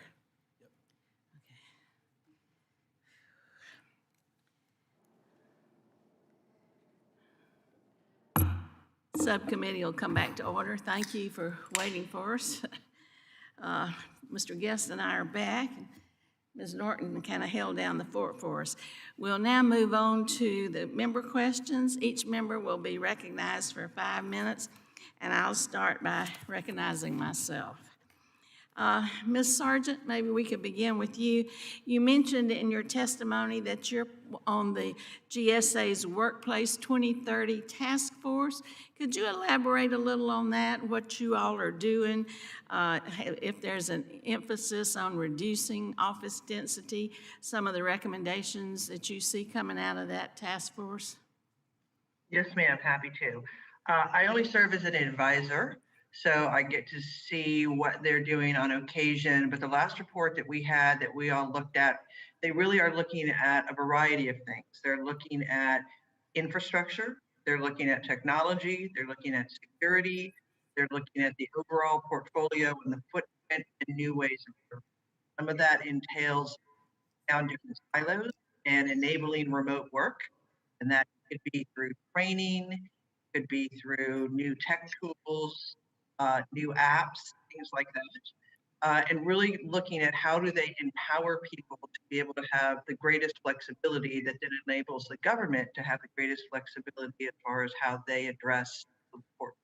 Okay. Subcommittee will come back to order. Thank you for waiting for us. Mr. Guest and I are back. Ms. Norton kind of held down the fort for us. We'll now move on to the member questions. Each member will be recognized for 5 minutes, and I'll start by recognizing myself. Ms. Sargent, maybe we could begin with you. You mentioned in your testimony that you're on the GSA's Workplace 2030 Task Force. Could you elaborate a little on that, what you all are doing, if there's an emphasis on reducing office density, some of the recommendations that you see coming out of that task force? Yes, ma'am, happy to. I only serve as an advisor, so I get to see what they're doing on occasion. But the last report that we had that we all looked at, they really are looking at a variety of things. They're looking at infrastructure, they're looking at technology, they're looking at security, they're looking at the overall portfolio and the footprint and new ways of working. Some of that entails down different silos and enabling remote work. And that could be through training, could be through new tech tools, new apps, things like that. And really looking at how do they empower people to be able to have the greatest flexibility that then enables the government to have the greatest flexibility as far as how they address the work.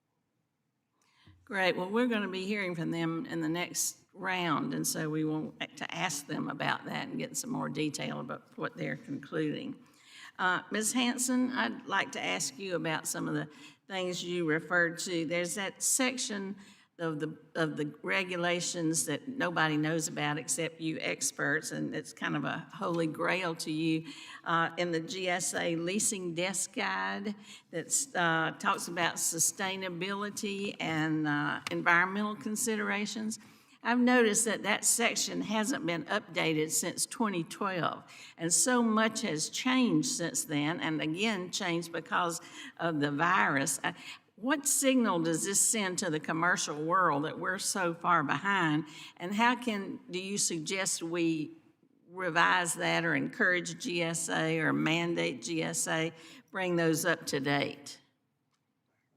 Great. Well, we're going to be hearing from them in the next round, and so we want to ask them about that and get some more detail about what they're concluding. Ms. Hanson, I'd like to ask you about some of the things you referred to. There's that section of the regulations that nobody knows about except you experts, and it's kind of a holy grail to you, in the GSA Leasing Desk Guide that talks about sustainability and environmental considerations. I've noticed that that section hasn't been updated since 2012, and so much has changed since then, and again changed because of the virus. What signal does this send to the commercial world that we're so far behind, and how do you suggest we revise that or encourage GSA or mandate GSA, bring those up to date?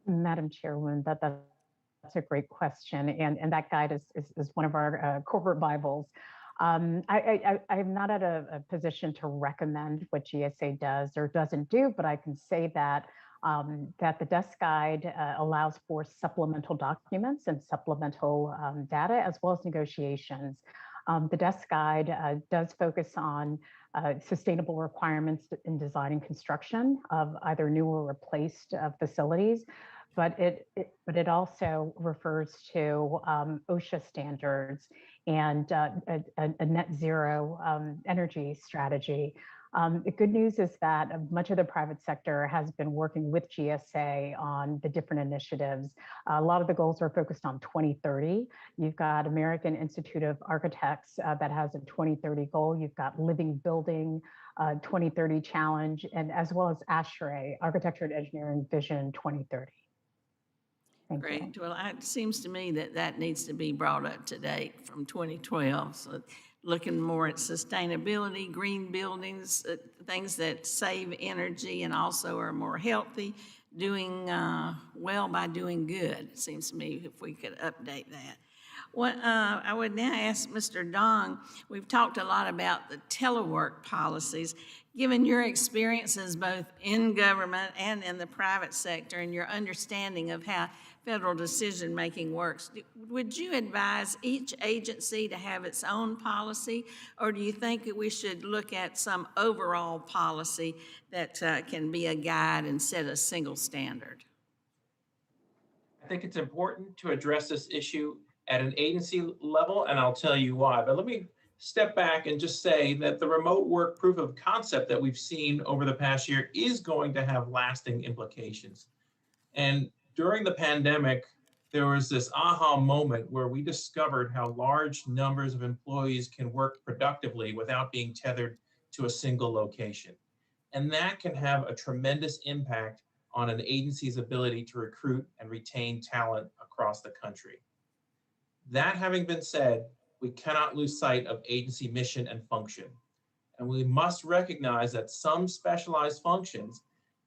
Madam Chairwoman, that's a great question, and that guide is one of our corporate Bibles. I'm not at a position to recommend what GSA does or doesn't do, but I can say that the desk guide allows for supplemental documents and supplemental data as well as negotiations. The desk guide does focus on sustainable requirements in design and construction of either new or replaced facilities. But it also refers to OSHA standards and a net zero energy strategy. The good news is that much of the private sector has been working with GSA on the different initiatives. A lot of the goals are focused on 2030. You've got American Institute of Architects that has a 2030 goal. You've got Living Building 2030 Challenge, and as well as ASHRAE, Architecture and Engineering Vision 2030. Thank Great. you. Well, it seems to me that needs to be brought up to date from 2012. So looking more at sustainability, green buildings, things that save energy and also are more healthy, doing well by doing good. It seems to me if we could update that. What I would now ask Mr. Dong, we've talked a lot about the telework policies. Given your experiences both in government and in the private sector and your understanding of how federal decision-making works, would you advise each agency to have its own policy, or do you think that we should look at some overall policy that can be a guide and set a single standard? I think it's important to address this issue at an agency level, and I'll tell you why. But let me step back and just say that the remote work proof of concept that we've seen over the past year is going to have lasting implications. And during the pandemic, there was this aha moment where we discovered how large numbers of employees can work productively without being tethered to a single location. And that can have a tremendous impact on an agency's ability to recruit and retain talent across the country. That having been said, we cannot lose sight of agency mission and function. And we must recognize that some specialized functions,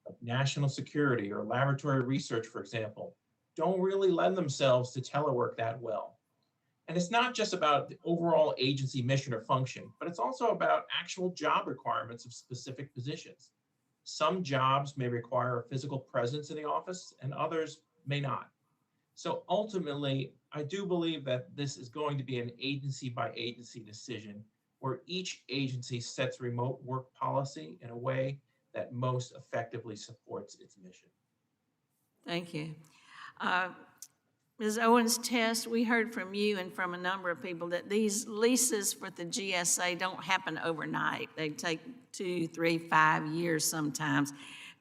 like national security or laboratory research, for example, don't really lend themselves to telework that well. And it's not just about the overall agency mission or function, but it's also about actual job requirements of specific positions. Some jobs may require a physical presence in the office and others may not. So ultimately, I do believe that this is going to be an agency by agency decision where each agency sets remote work policy in a way that most effectively supports its mission. Thank you. Ms. Owens-Test, we heard from you and from a number of people that these leases for the GSA don't happen overnight. They take 2, 3, 5 years sometimes.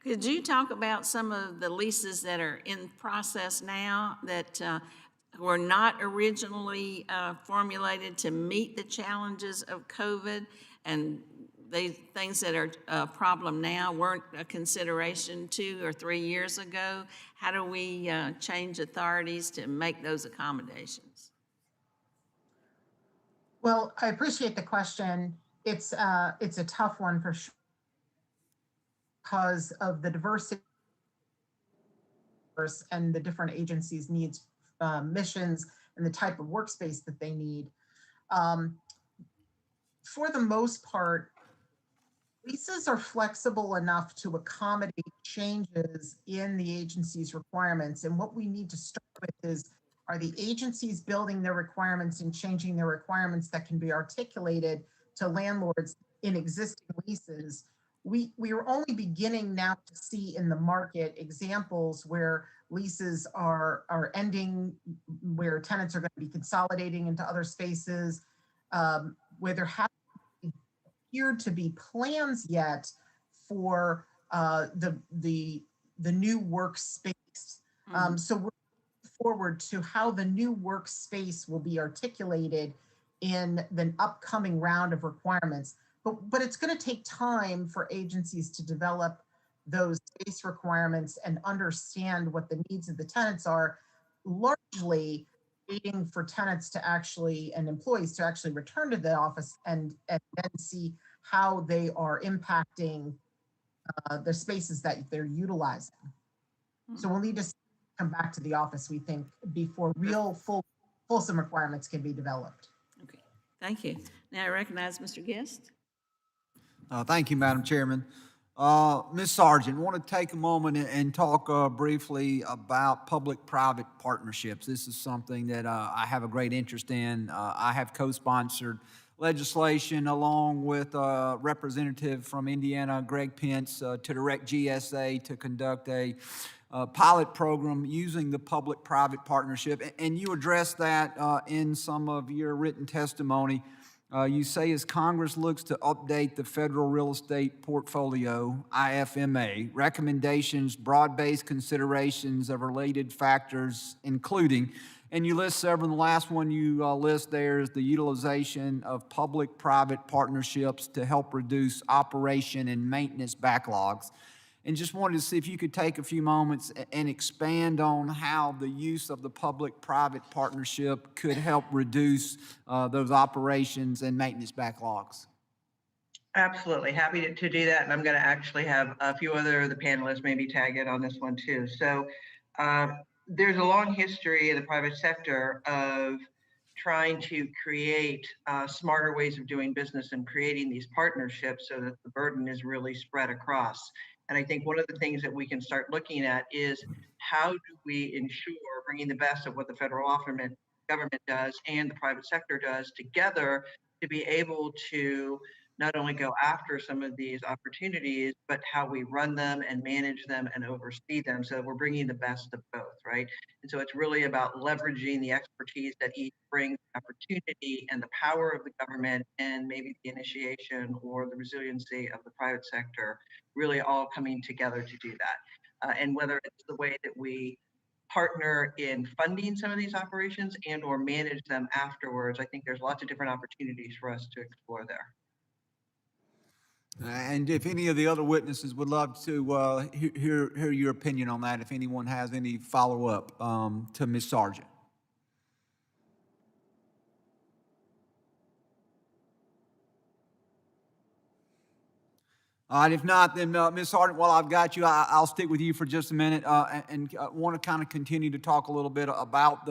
Could you talk about some of the leases that are in process now that were not originally formulated to meet the challenges of COVID, and they things that are a problem now weren't a consideration 2 or 3 years ago? How do we change authorities to make those accommodations? Well, I appreciate the question. It's a tough one for sure because of the diversity and the different agencies' needs, missions, and the type of workspace that they need. For the most part, leases are flexible enough to accommodate changes in the agency's requirements. And what we need to start with is, are the agencies building their requirements and changing their requirements that can be articulated to landlords in existing leases? We are only beginning now to see in the market examples where leases are ending, where tenants are going to be consolidating into other spaces, where there haven't appeared to be plans yet for the new workspace. So we're looking forward to how the new workspace will be articulated in the upcoming round of requirements. But it's going to take time for agencies to develop those space requirements and understand what the needs of the tenants are, largely waiting for tenants to actually, and employees to actually return to the office and then see how they are impacting the spaces that they're utilizing. So we'll need to come back to the office, we think, before real fulsome requirements can be developed. Okay, thank you. Now I recognize Mr. Guest. Thank you, Madam Chairman. Ms. Sargent, I want to take a moment and talk briefly about public-private partnerships. This is something that I have a great interest in. I have co-sponsored legislation along with a representative from Indiana, Greg Pence, to direct GSA to conduct a pilot program using the public-private partnership. And you addressed that in some of your written testimony. You say, as Congress looks to update the federal real estate portfolio, IFMA, recommendations, broad-based considerations of related factors, including, and you list several, and the last one you list there is the utilization of public-private partnerships to help reduce operation and maintenance backlogs. And just wanted to see if you could take a few moments and expand on how the use of the public-private partnership could help reduce those operations and maintenance backlogs. Absolutely, happy to do that. And I'm going to actually have a few other of the panelists maybe tag in on this one too. So there's a long history in the private sector of trying to create smarter ways of doing business and creating these partnerships so that the burden is really spread across. And I think one of the things that we can start looking at is, how do we ensure bringing the best of what the federal government does and the private sector does together to be able to not only go after some of these opportunities, but how we run them and manage them and oversee them, so that we're bringing the best of both, right? And so it's really about leveraging the expertise that each brings, opportunity and the power of the government, and maybe the initiation or the resiliency of the private sector, really all coming together to do that. And whether it's the way that we partner in funding some of these operations and or manage them afterwards, I think there's lots of different opportunities for us to explore there. And if any of the other witnesses would love to hear your opinion on that, if anyone has any follow-up to Ms. Sargent. If not, then Ms. Sargent, while I've got you, I'll stick with you for just a minute and want to kind of continue to talk a little bit about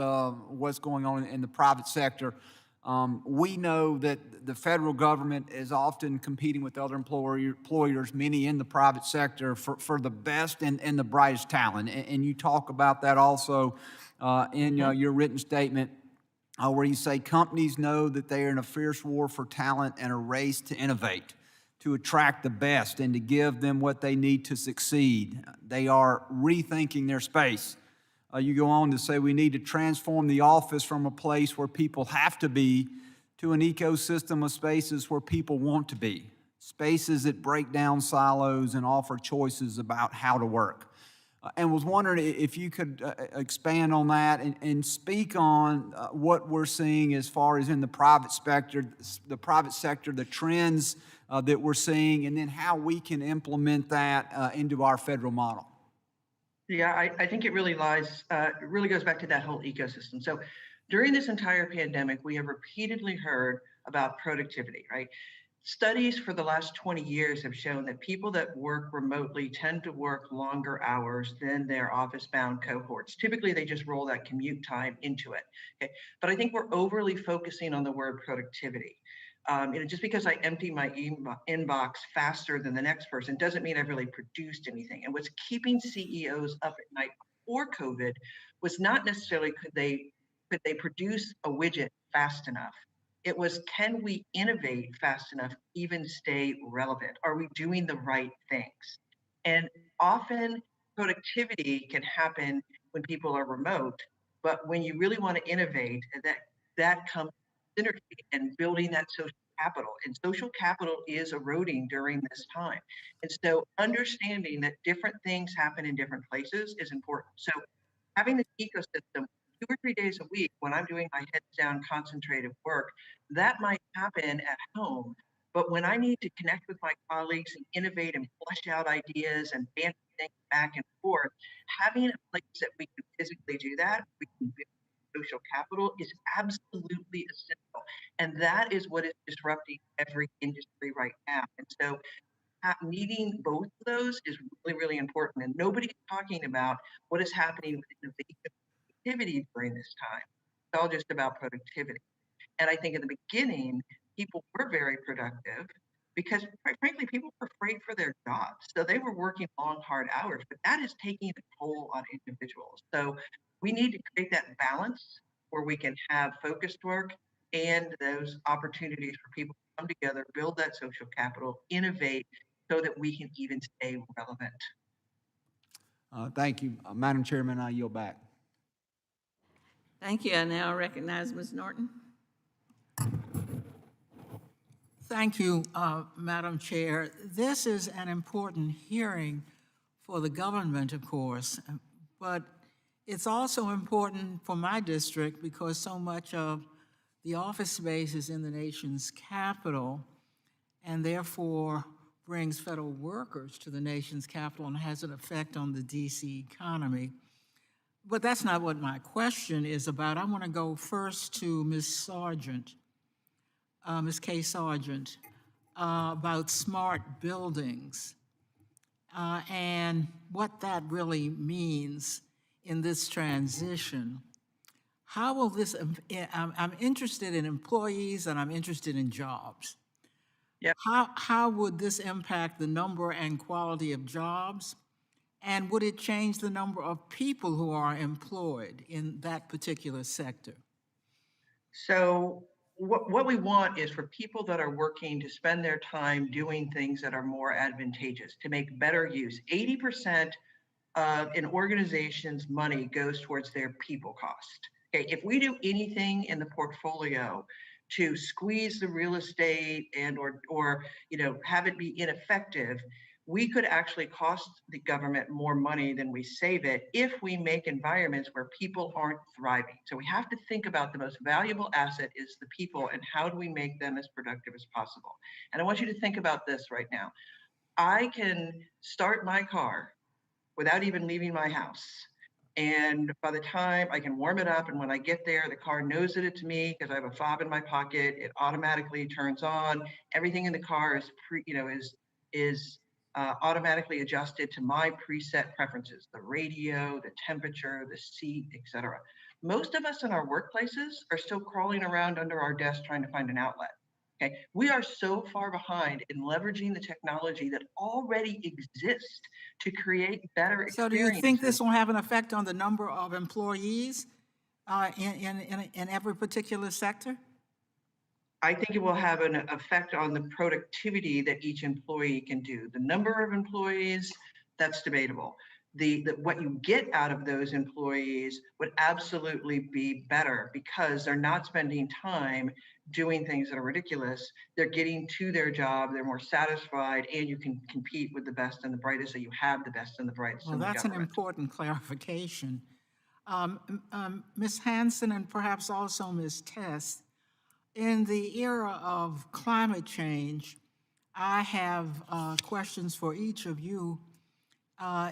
what's going on in the private sector. We know that the federal government is often competing with other employers, many in the private sector, for the best and the brightest talent. And you talk about that also in your written statement, where you say companies know that they are in a fierce war for talent and a race to innovate, to attract the best and to give them what they need to succeed. They are rethinking their space. You go on to say we need to transform the office from a place where people have to be to an ecosystem of spaces where people want to be, spaces that break down silos and offer choices about how to work. And was wondering if you could expand on that and speak on what we're seeing as far as in the private sector, the trends that we're seeing, and then how we can implement that into our federal model. Yeah, I think it really goes back to that whole ecosystem. So during this entire pandemic, we have repeatedly heard about productivity, right? Studies for the last 20 years have shown that people that work remotely tend to work longer hours than their office-bound cohorts. Typically, they just roll that commute time into it. Okay, but I think we're overly focusing on the word productivity. Just because I empty my inbox faster than the next person doesn't mean I've really produced anything. And what's keeping CEOs up at night before COVID was not necessarily could they produce a widget fast enough. It was, can we innovate fast enough, even stay relevant? Are we doing the right things? And often productivity can happen when people are remote, but when you really want to innovate, that comes synergy and building that social capital. And social capital is eroding during this time. And so understanding that different things happen in different places is important. So having this ecosystem 2 or 3 days a week when I'm doing my heads down concentrated work, that might happen at home. But when I need to connect with my colleagues and innovate and flesh out ideas and banter things back and forth, having a place that we can physically do that, we can build social capital, is absolutely essential. And that is what is disrupting every industry right now. And so needing both of those is really, really important. And nobody's talking about what is happening with innovation activity during this time. It's all just about productivity. And I think in the beginning, people were very productive because, quite frankly, people were afraid for their jobs. So they were working long, hard hours, but that is taking a toll on individuals. So we need to create that balance where we can have focused work and those opportunities for people to come together, build that social capital, innovate so that we can even stay relevant. Thank you. Madam Chairman, I yield back. Thank you. I now recognize Ms. Norton. Thank you, Madam Chair. This is an important hearing for the government, of course, but it's also important for my district because so much of the office space is in the nation's capital and therefore brings federal workers to the nation's capital and has an effect on the DC economy. But that's not what my question is about. I want to go first to Ms. Sargent, Ms. K. Sargent, about smart buildings and what that really means in this transition. How will this, I'm interested in employees and I'm interested in jobs. Yep. How would this impact the number and quality of jobs? And would it change the number of people who are employed in that particular sector? So what we want is for people that are working to spend their time doing things that are more advantageous, to make better use. 80% of an organization's money goes towards their people cost. Okay, if we do anything in the portfolio to squeeze the real estate and or have it be ineffective, we could actually cost the government more money than we save it if we make environments where people aren't thriving. So we have to think about the most valuable asset is the people and how do we make them as productive as possible. And I want you to think about this right now. I can start my car without even leaving my house. And by the time I can warm it up, and when I get there, the car knows that it's me because I have a fob in my pocket. It automatically turns on. Everything in the car is automatically adjusted to my preset preferences, the radio, the temperature, the seat, etc. Most of us in our workplaces are still crawling around under our desk trying to find an outlet. Okay, we are so far behind in leveraging the technology that already exists to create better So do experiences. you think this will have an effect on the number of employees in every particular sector? I think it will have an effect on the productivity that each employee can do. The number of employees, that's debatable. What you get out of those employees would absolutely be better because they're not spending time doing things that are ridiculous. They're getting to their job, they're more satisfied, and you can compete with the best and the brightest, so you have the best and the brightest Well, in the that's an government. important clarification. Ms. Hanson and perhaps also Ms. Test, in the era of climate change, I have questions for each of you.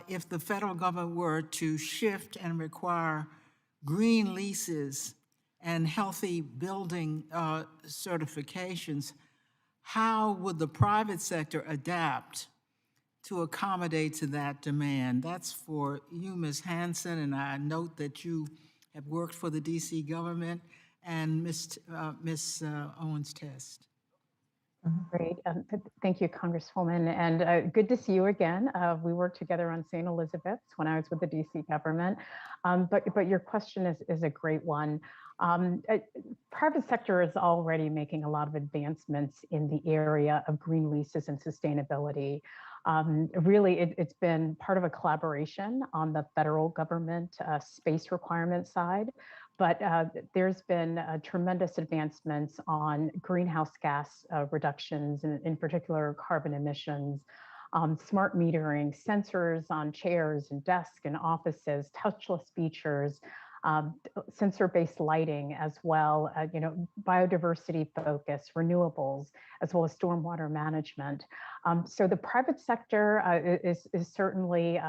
If the federal government were to shift and require green leases and healthy building certifications, how would the private sector adapt to accommodate to that demand? That's for you, Ms. Hanson, and I note that you have worked for the DC government, and Ms. Owens-Test. Great. Thank you, Congresswoman. And good to see you again. We worked together on St. Elizabeth's when I was with the DC government. But your question is a great one. Private sector is already making a lot of advancements in the area of green leases and sustainability. Really, it's been part of a collaboration on the federal government space requirement side. But there's been tremendous advancements on greenhouse gas reductions, in particular carbon emissions, smart metering, sensors on chairs and desks and offices, touchless features, sensor-based lighting as well, biodiversity focus, renewables, as well as stormwater management. So the private sector is certainly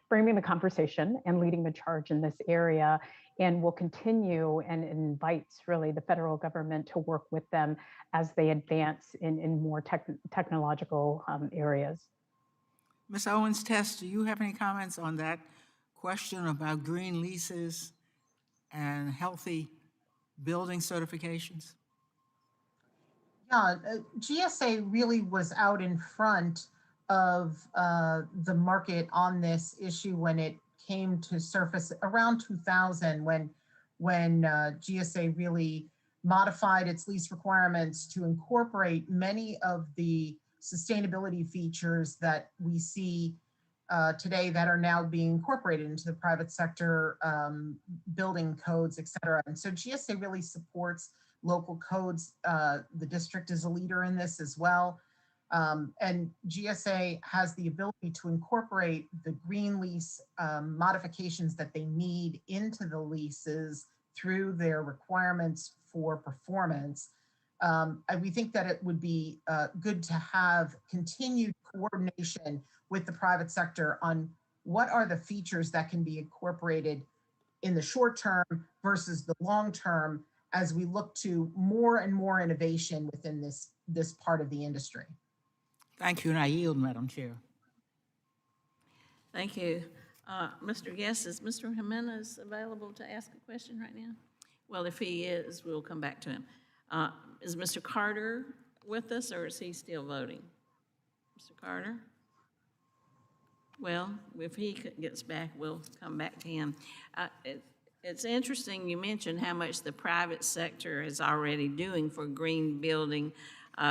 framing the conversation and leading the charge in this area, and will continue and invites really the federal government to work with them as they advance in more technological areas. Ms. Owens-Test, do you have any comments on that question about green leases and healthy building certifications? Yeah, GSA really was out in front of the market on this issue when it came to surface around 2000, when GSA really modified its lease requirements to incorporate many of the sustainability features that we see today that are now being incorporated into the private sector building codes, et cetera. And so GSA really supports local codes. The district is a leader in this as well. And GSA has the ability to incorporate the green lease modifications that they need into the leases through their requirements for performance. And we think that it would be good to have continued coordination with the private sector on what are the features that can be incorporated in the short term versus the long term as we look to more and more innovation within this part of the industry. Thank you, and I yield, Madam Chair. Thank you. Mr. Guest, is Mr. Jimenez available to ask a question right now? Well, if he is, we'll come back to him. Is Mr. Carter with us, or is he still voting? Mr. Carter? Well, if he gets back, we'll come back to him. It's interesting you mentioned how much the private sector is already doing for green building.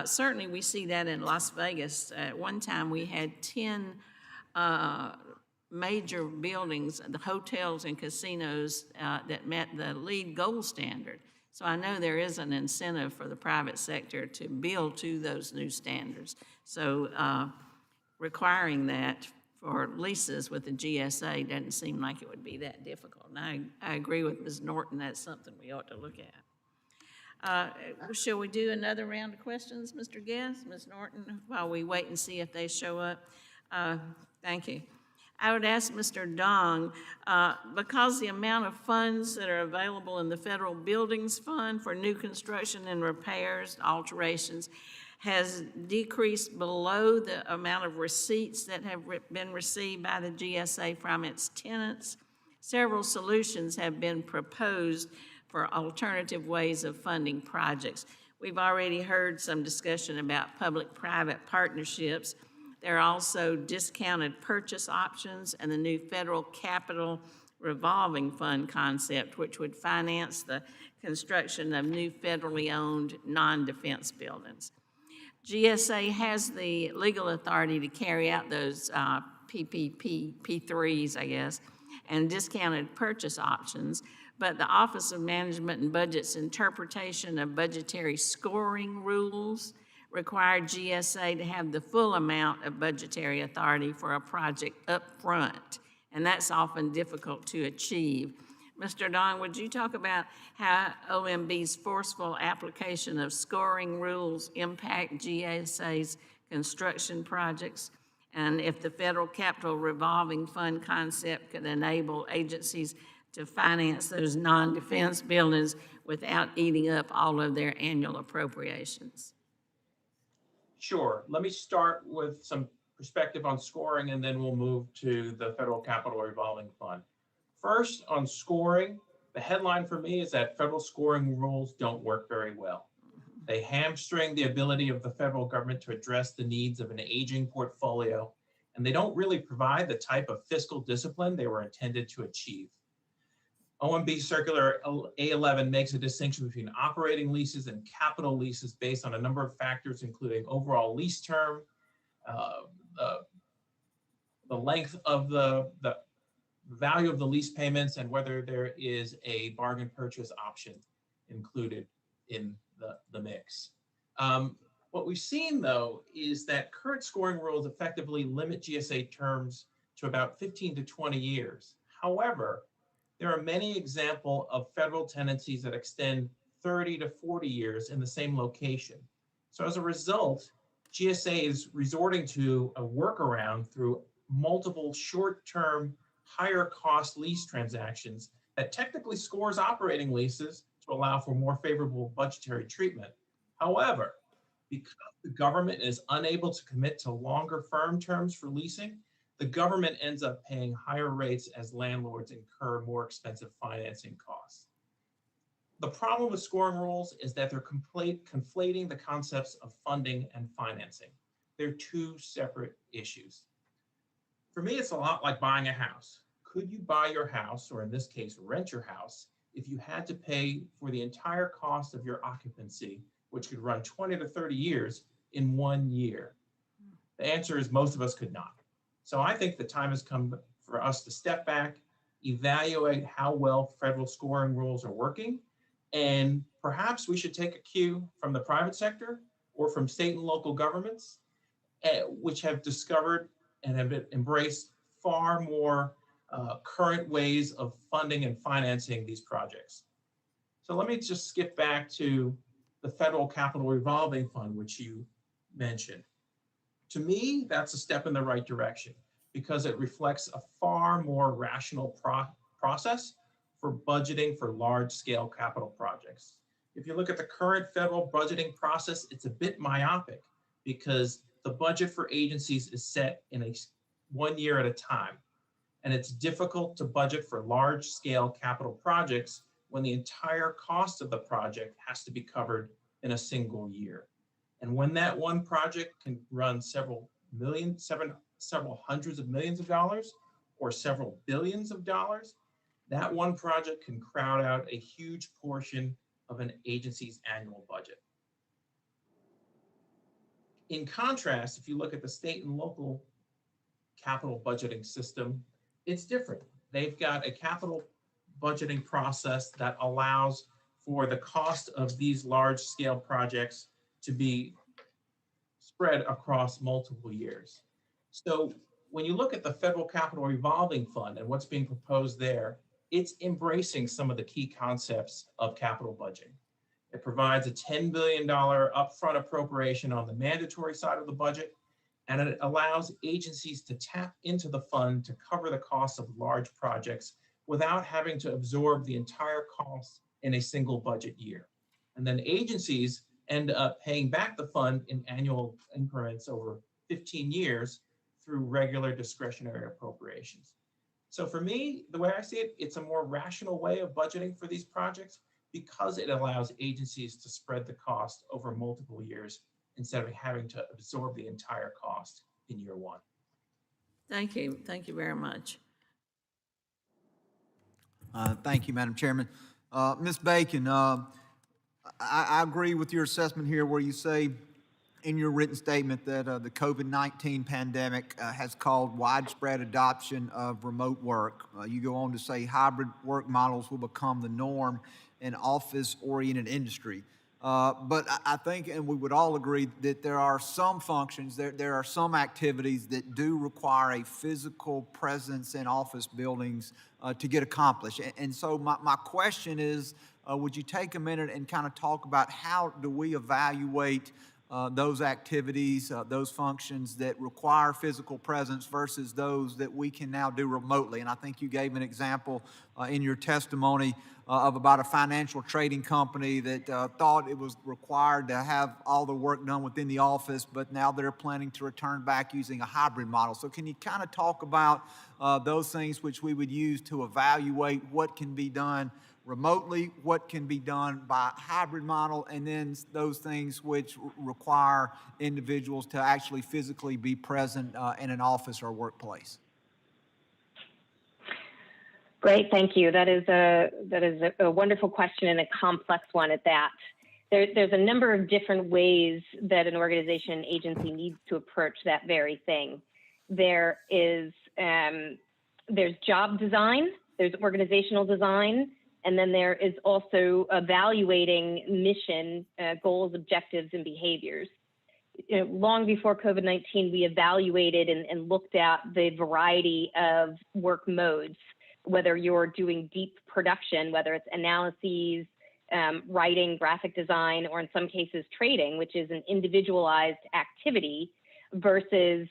Certainly we see that in Las Vegas. At one time we had 10 major buildings, the hotels and casinos that met the LEED gold standard. So I know there is an incentive for the private sector to build to those new standards. So requiring that for leases with the GSA doesn't seem like it would be that difficult. And I agree with Ms. Norton, that's something we ought to look at. Shall we do another round of questions, Mr. Guest, Ms. Norton, while we wait and see if they show up? Thank you. I would ask Mr. Dong, because the amount of funds that are available in the Federal Buildings Fund for new construction and repairs, alterations, has decreased below the amount of receipts that have been received by the GSA from its tenants. Several solutions have been proposed for alternative ways of funding projects. We've already heard some discussion about public-private partnerships. There are also discounted purchase options and the new federal capital revolving fund concept, which would finance the construction of new federally owned non-defense buildings. GSA has the legal authority to carry out those P3s, I guess, and discounted purchase options, but the Office of Management and Budget's interpretation of budgetary scoring rules require GSA to have the full amount of budgetary authority for a project up front, and that's often difficult to achieve. Mr. Don, would you talk about how OMB's forceful application of scoring rules impact GSA's construction projects? And if the federal capital revolving fund concept could enable agencies to finance those non-defense buildings without eating up all of their annual appropriations? Sure. Let me start with some perspective on scoring, and then we'll move to the federal capital revolving fund. First, on scoring, the headline for me is that federal scoring rules don't work very well. They hamstring the ability of the federal government to address the needs of an aging portfolio, and they don't really provide the type of fiscal discipline they were intended to achieve. OMB Circular A11 makes a distinction between operating leases and capital leases based on a number of factors, including overall lease term, the length of the value of the lease payments, and whether there is a bargain purchase option included in the mix. What we've seen, though, is that current scoring rules effectively limit GSA terms to about 15 to 20 years. However, there are many examples of federal tenancies that extend 30 to 40 years in the same location. So as a result, GSA is resorting to a workaround through multiple short-term, higher-cost lease transactions that technically scores operating leases to allow for more favorable budgetary treatment. However, because the government is unable to commit to longer firm terms for leasing, the government ends up paying higher rates as landlords incur more expensive financing costs. The problem with scoring rules is that they're conflating the concepts of funding and financing. They're two separate issues. For me, it's a lot like buying a house. Could you buy your house, or in this case, rent your house, if you had to pay for the entire cost of your occupancy, which could run 20 to 30 years, in 1 year? The answer is most of us could not. So I think the time has come for us to step back, evaluate how well federal scoring rules are working, and perhaps we should take a cue from the private sector or from state and local governments, which have discovered and have embraced far more current ways of funding and financing these projects. So let me just skip back to the federal capital revolving fund, which you mentioned. To me, that's a step in the right direction because it reflects a far more rational process for budgeting for large-scale capital projects. If you look at the current federal budgeting process, it's a bit myopic because the budget for agencies is set in 1 year at a time. And it's difficult to budget for large-scale capital projects when the entire cost of the project has to be covered in a single year. And when that one project can run several hundreds of millions of dollars or several billions of dollars, that one project can crowd out a huge portion of an agency's annual budget. In contrast, if you look at the state and local capital budgeting system, it's different. They've got a capital budgeting process that allows for the cost of these large-scale projects to be spread across multiple years. So when you look at the federal capital revolving fund and what's being proposed there, it's embracing some of the key concepts of capital budgeting. It provides a $10 billion upfront appropriation on the mandatory side of the budget, and it allows agencies to tap into the fund to cover the cost of large projects without having to absorb the entire cost in a single budget year. And then agencies end up paying back the fund in annual increments over 15 years through regular discretionary appropriations. So for me, the way I see it, it's a more rational way of budgeting for these projects because it allows agencies to spread the cost over multiple years instead of having to absorb the entire cost in year one. Thank you. Thank you very much. Thank you, Madam Chairman. Ms. Bacon, I agree with your assessment here where you say in your written statement that the COVID-19 pandemic has caused widespread adoption of remote work. You go on to say hybrid work models will become the norm in office-oriented industry. But I think, and we would all agree, that there are some functions, there are some activities that do require a physical presence in office buildings to get accomplished. And so my question is, would you take a minute and kind of talk about how do we evaluate those activities, those functions that require physical presence versus those that we can now do remotely? And I think you gave an example in your testimony of about a financial trading company that thought it was required to have all the work done within the office, but now they're planning to return back using a hybrid model. So can you kind of talk about those things which we would use to evaluate what can be done remotely, what can be done by hybrid model, and then those things which require individuals to actually physically be present in an office or workplace? Great, thank you. That is a wonderful question and a complex one at that. There's a number of different ways that an organization agency needs to approach that very thing. There's job design, there's organizational design, and then there is also evaluating mission, goals, objectives, and behaviors. Long before COVID-19, we evaluated and looked at the variety of work modes, whether you're doing deep production, whether it's analyses, writing, graphic design, or in some cases trading, which is an individualized activity, versus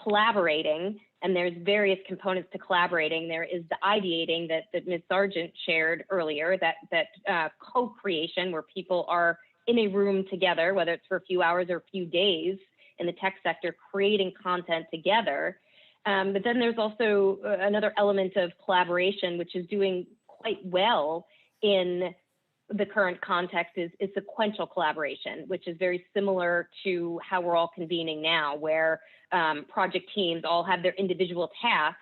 collaborating. And there's various components to collaborating. There is the ideating that Ms. Sargent shared earlier, that co-creation where people are in a room together, whether it's for a few hours or a few days in the tech sector, creating content together. But then there's also another element of collaboration, which is doing quite well in the current context is sequential collaboration, which is very similar to how we're all convening now, where project teams all have their individual tasks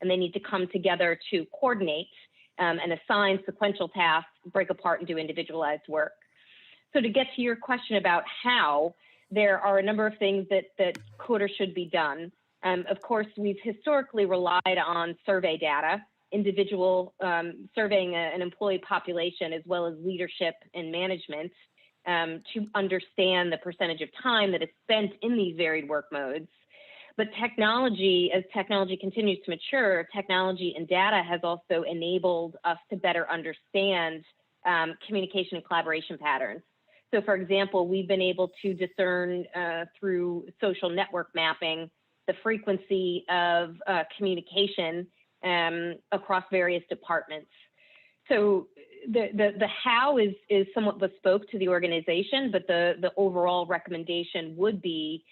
and they need to come together to coordinate and assign sequential tasks, break apart and do individualized work. So to get to your question about how, there are a number of things that could or should be done. Of course, we've historically relied on survey data, individual surveying an employee population as well as leadership and management to understand the percentage of time that is spent in these varied work modes. But technology, as technology continues to mature, technology and data has also enabled us to better understand communication and collaboration patterns. So for example, we've been able to discern through social network mapping the frequency of communication across various departments. So the how is somewhat bespoke to the organization, but the overall recommendation would be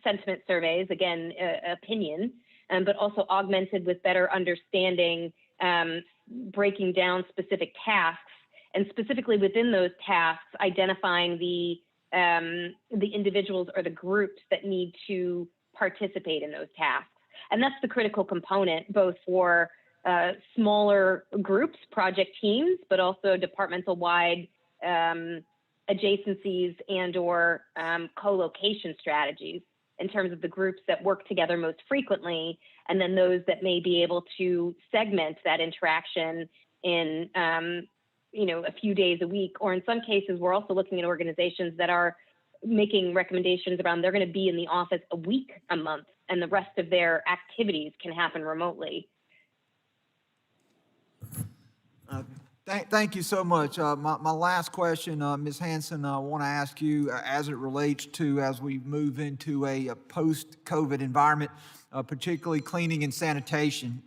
sentiment surveys, again, opinion, but also augmented with better understanding, breaking down specific tasks, and specifically within those tasks, identifying the individuals or the groups that need to participate in those tasks. And that's the critical component, both for smaller groups, project teams, but also departmental-wide adjacencies and or co-location strategies in terms of the groups that work together most frequently, and then those that may be able to segment that interaction in a few days a week, or in some cases, we're also looking at organizations that are making recommendations around they're going to be in the office a week, a month, and the rest of their activities can happen remotely. Thank you so much. My last question, Ms. Hanson, I want to ask you as it relates to as we move into a post-COVID environment, particularly cleaning and sanitation.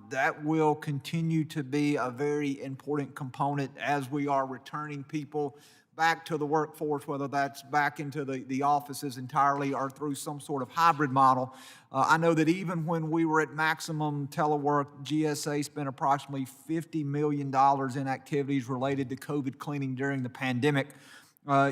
That will continue to be a very important component as we are returning people back to the workforce, whether that's back into the offices entirely or through some sort of hybrid model. I know that even when we were at maximum telework, GSA spent approximately $50 million in activities related to COVID cleaning during the pandemic.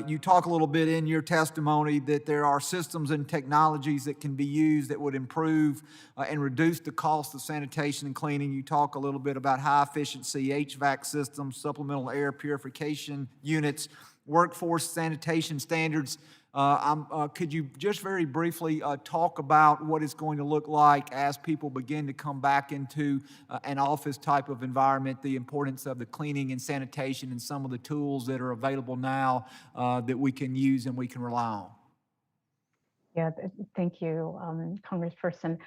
You talk a little bit in your testimony that there are systems and technologies that can be used that would improve and reduce the cost of sanitation and cleaning. You talk a little bit about high efficiency HVAC systems, supplemental air purification units, workforce sanitation standards. Could you just very briefly talk about what it's going to look like as people begin to come back into an office type of environment, the importance of the cleaning and sanitation and some of the tools that are available now that we can use and we can rely on? Yeah, thank you, Congressperson.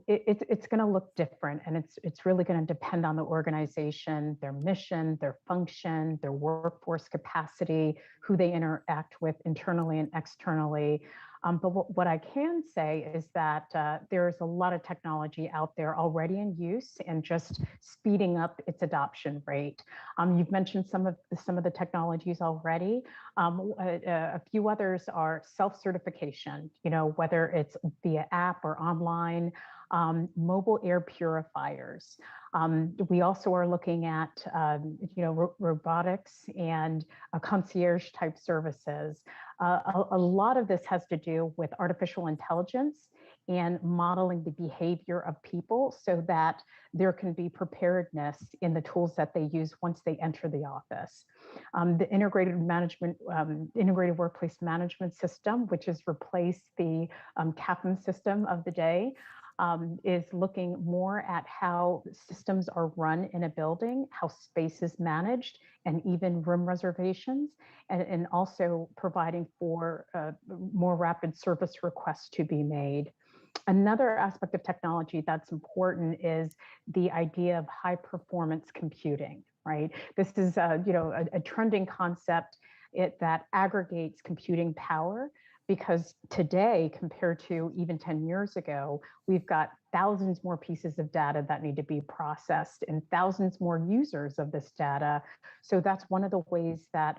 It's going to look different, and it's really going to depend on the organization, their mission, their function, their workforce capacity, who they interact with internally and externally. But what I can say is that there's a lot of technology out there already in use and just speeding up its adoption rate. You've mentioned some of the technologies already. A few others are self-certification, whether it's via app or online, mobile air purifiers. We also are looking at, robotics and concierge type services. A lot of this has to do with artificial intelligence and modeling the behavior of people so that there can be preparedness in the tools that they use once they enter the office. The integrated workplace management system, which has replaced the CAPM system of the day, is looking more at how systems are run in a building, how space is managed, and even room reservations, and also providing for more rapid service requests to be made. Another aspect of technology that's important is the idea of high performance computing, right? This is a trending concept that aggregates computing power, because today, compared to even 10 years ago, we've got thousands more pieces of data that need to be processed and thousands more users of this data. So that's one of the ways that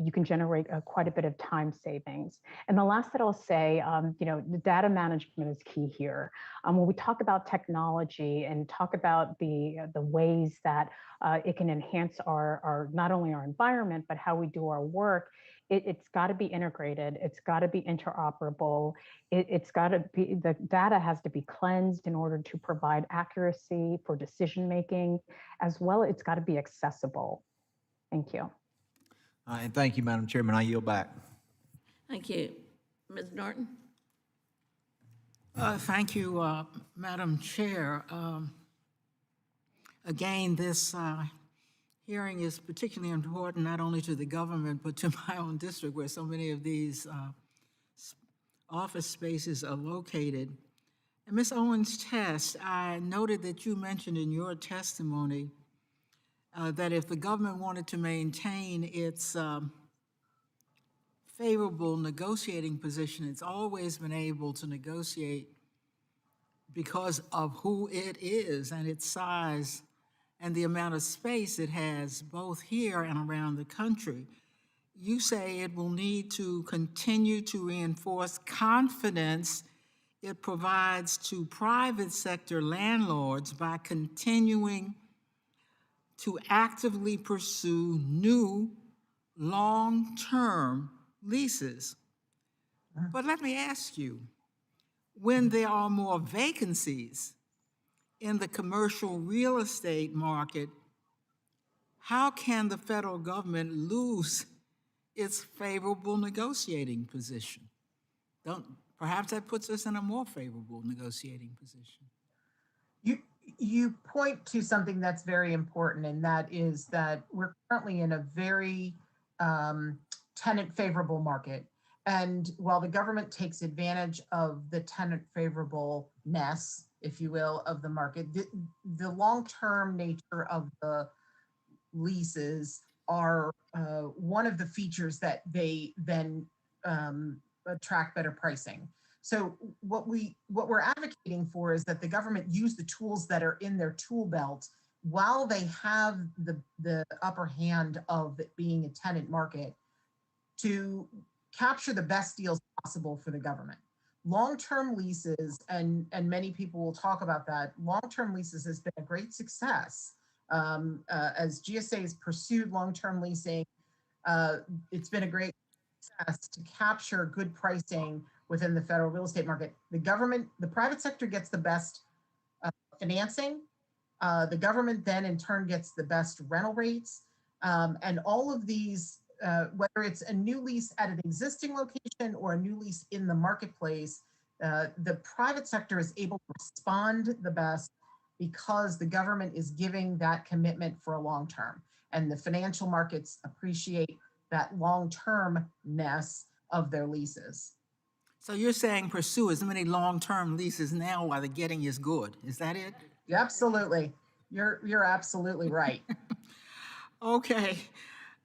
you can generate quite a bit of time savings. And the last that I'll say, the data management is key here. When we talk about technology and talk about the ways that it can enhance our not only our environment, but how we do our work, it's got to be integrated. It's got to be interoperable. It's got to be, the data has to be cleansed in order to provide accuracy for decision making, as well. It's got to be accessible. Thank you. And thank you, Madam Chairman. I yield back. Thank you. Ms. Norton? Thank you, Madam Chair. Again, this hearing is particularly important not only to the government, but to my own district where so many of these office spaces are located. And Ms. Owens-Test, I noted that you mentioned in your testimony that if the government wanted to maintain its favorable negotiating position, it's always been able to negotiate because of who it is and its size and the amount of space it has both here and around the country. You say it will need to continue to reinforce confidence it provides to private sector landlords by continuing to actively pursue new long-term leases. But let me ask you, when there are more vacancies in the commercial real estate market, how can the federal government lose its favorable negotiating position? Perhaps that puts us in a more favorable negotiating position. You point to something that's very important, and that is that we're currently in a very tenant favorable market. And while the government takes advantage of the tenant favorableness, if you will, of the market, the long-term nature of the leases are one of the features that they then attract better pricing. So what we're advocating for is that the government use the tools that are in their tool belt while they have the upper hand of it being a tenant market, to capture the best deals possible for the government. Long-term leases, and many people will talk about that, long-term leases has been a great success. As GSA has pursued long-term leasing, it's been a great success to capture good pricing within the federal real estate market. The government, the private sector gets the best financing. The government then in turn gets the best rental rates. And all of these, whether it's a new lease at an existing location or a new lease in the marketplace, the private sector is able to respond the best because the government is giving that commitment for a long term. And the financial markets appreciate that long-termness of their leases. So you're saying pursue as many long-term leases now while the getting is good. Is that it? Absolutely. You're absolutely right. Okay,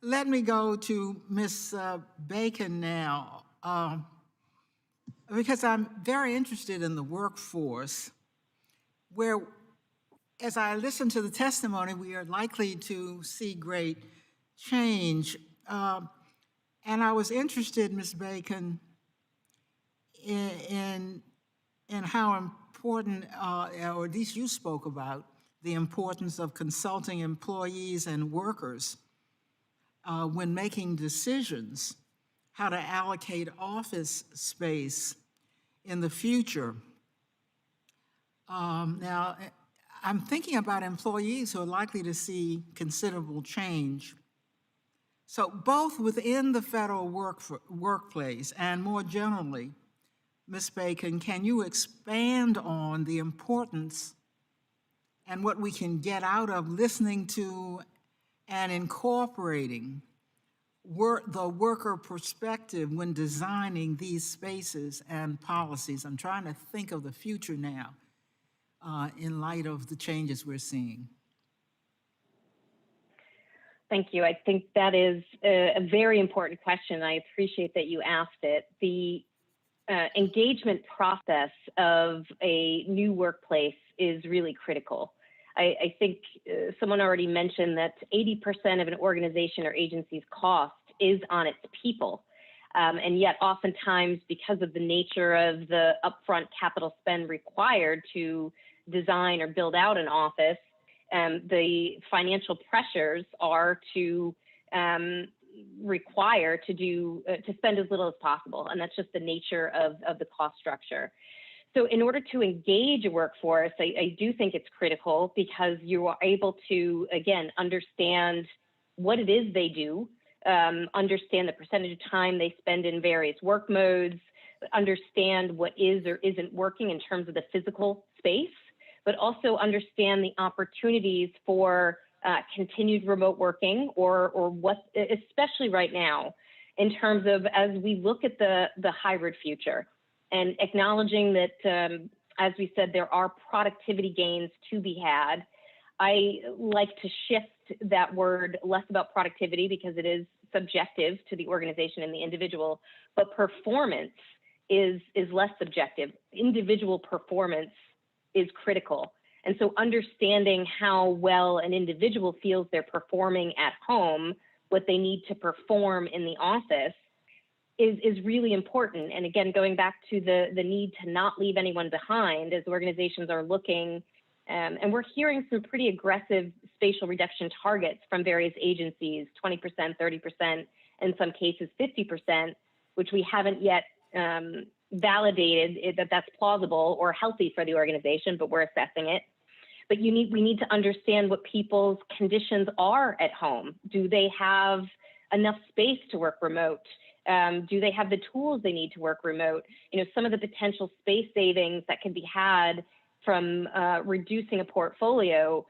let me go to Ms. Bacon now, because I'm very interested in the workforce, where, as I listen to the testimony, we are likely to see great change. And I was interested, Ms. Bacon, in how important, or at least you spoke about, the importance of consulting employees and workers when making decisions how to allocate office space in the future. Now, I'm thinking about employees who are likely to see considerable change. So both within the federal workplace and more generally, Ms. Bacon, can you expand on the importance and what we can get out of listening to and incorporating the worker perspective when designing these spaces and policies? I'm trying to think of the future now in light of the changes we're seeing. Thank you. I think that is a very important question. I appreciate that you asked it. The engagement process of a new workplace is really critical. I think someone already mentioned that 80% of an organization or agency's cost is on its people. And yet oftentimes, because of the nature of the upfront capital spend required to design or build out an office, the financial pressures are to require to spend as little as possible. And that's just the nature of the cost structure. So in order to engage a workforce, I do think it's critical because you are able to, again, understand what it is they do, understand the percentage of time they spend in various work modes, understand what is or isn't working in terms of the physical space, but also understand the opportunities for continued remote working or what, especially right now, in terms of as we look at the hybrid future and acknowledging that, as we said, there are productivity gains to be had. I like to shift that word less about productivity because it is subjective to the organization and the individual, but performance is less subjective. Individual performance is critical. And so understanding how well an individual feels they're performing at home, what they need to perform in the office is really important. And again, going back to the need to not leave anyone behind as organizations are looking, and we're hearing some pretty aggressive spatial reduction targets from various agencies, 20%, 30%, in some cases 50%, which we haven't yet validated that that's plausible or healthy for the organization, but we're assessing it. But we need to understand what people's conditions are at home. Do they have enough space to work remote? Do they have the tools they need to work remote? You know, some of the potential space savings that can be had from reducing a portfolio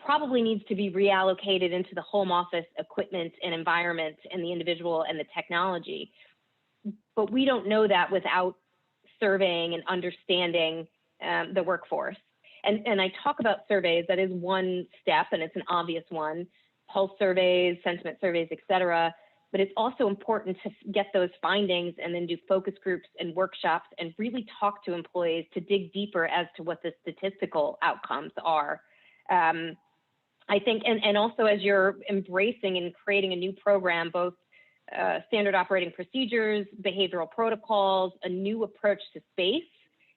probably needs to be reallocated into the home office equipment and environment and the individual and the technology. But we don't know that without surveying and understanding the workforce. And I talk about surveys, that is one step, and it's an obvious one, pulse surveys, sentiment surveys, et cetera. But it's also important to get those findings and then do focus groups and workshops and really talk to employees to dig deeper as to what the statistical outcomes are. I think, and also as you're embracing and creating a new program, both standard operating procedures, behavioral protocols, a new approach to space.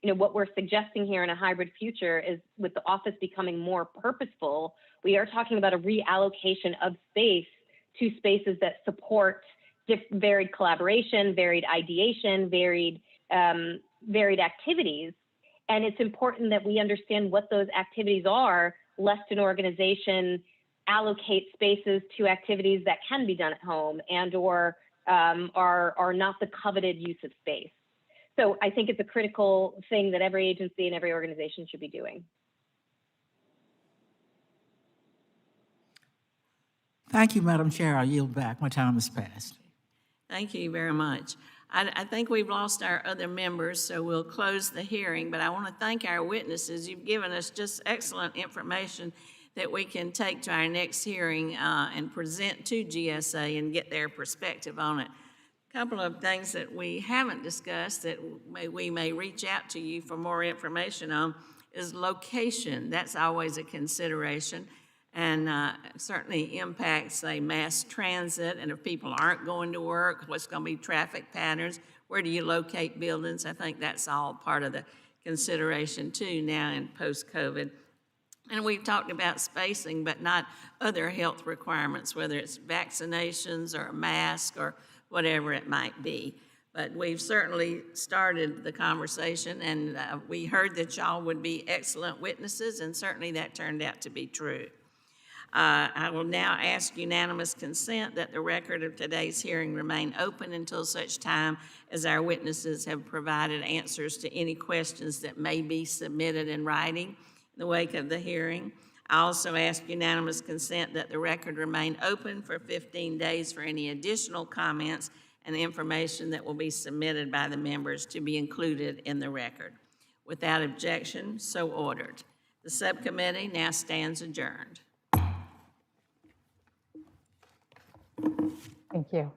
What we're suggesting here in a hybrid future is, with the office becoming more purposeful, we are talking about a reallocation of space to spaces that support varied collaboration, varied ideation, varied activities. And it's important that we understand what those activities are, lest an organization allocate spaces to activities that can be done at home and or are not the coveted use of space. So I think it's a critical thing that every agency and every organization should be doing. Thank you, Madam Chair. I yield back. My time has passed. Thank you very much. I think we've lost our other members, so we'll close the hearing, but I want to thank our witnesses. You've given us just excellent information that we can take to our next hearing and present to GSA and get their perspective on it. A couple of things that we haven't discussed that we may reach out to you for more information on is location. That's always a consideration, and certainly impacts, say, mass transit, and if people aren't going to work, what's going to be traffic patterns, where do you locate buildings? I think that's all part of the consideration too now in post-COVID. And we've talked about spacing, but not other health requirements, whether it's vaccinations or a mask or whatever it might be. But we've certainly started the conversation, and we heard that y'all would be excellent witnesses, and certainly that turned out to be true. I will now ask unanimous consent that the record of today's hearing remain open until such time as our witnesses have provided answers to any questions that may be submitted in writing in the wake of the hearing. I also ask unanimous consent that the record remain open for 15 days for any additional comments and information that will be submitted by the members to be included in the record. Without objection, so ordered. The subcommittee now stands adjourned. Thank you.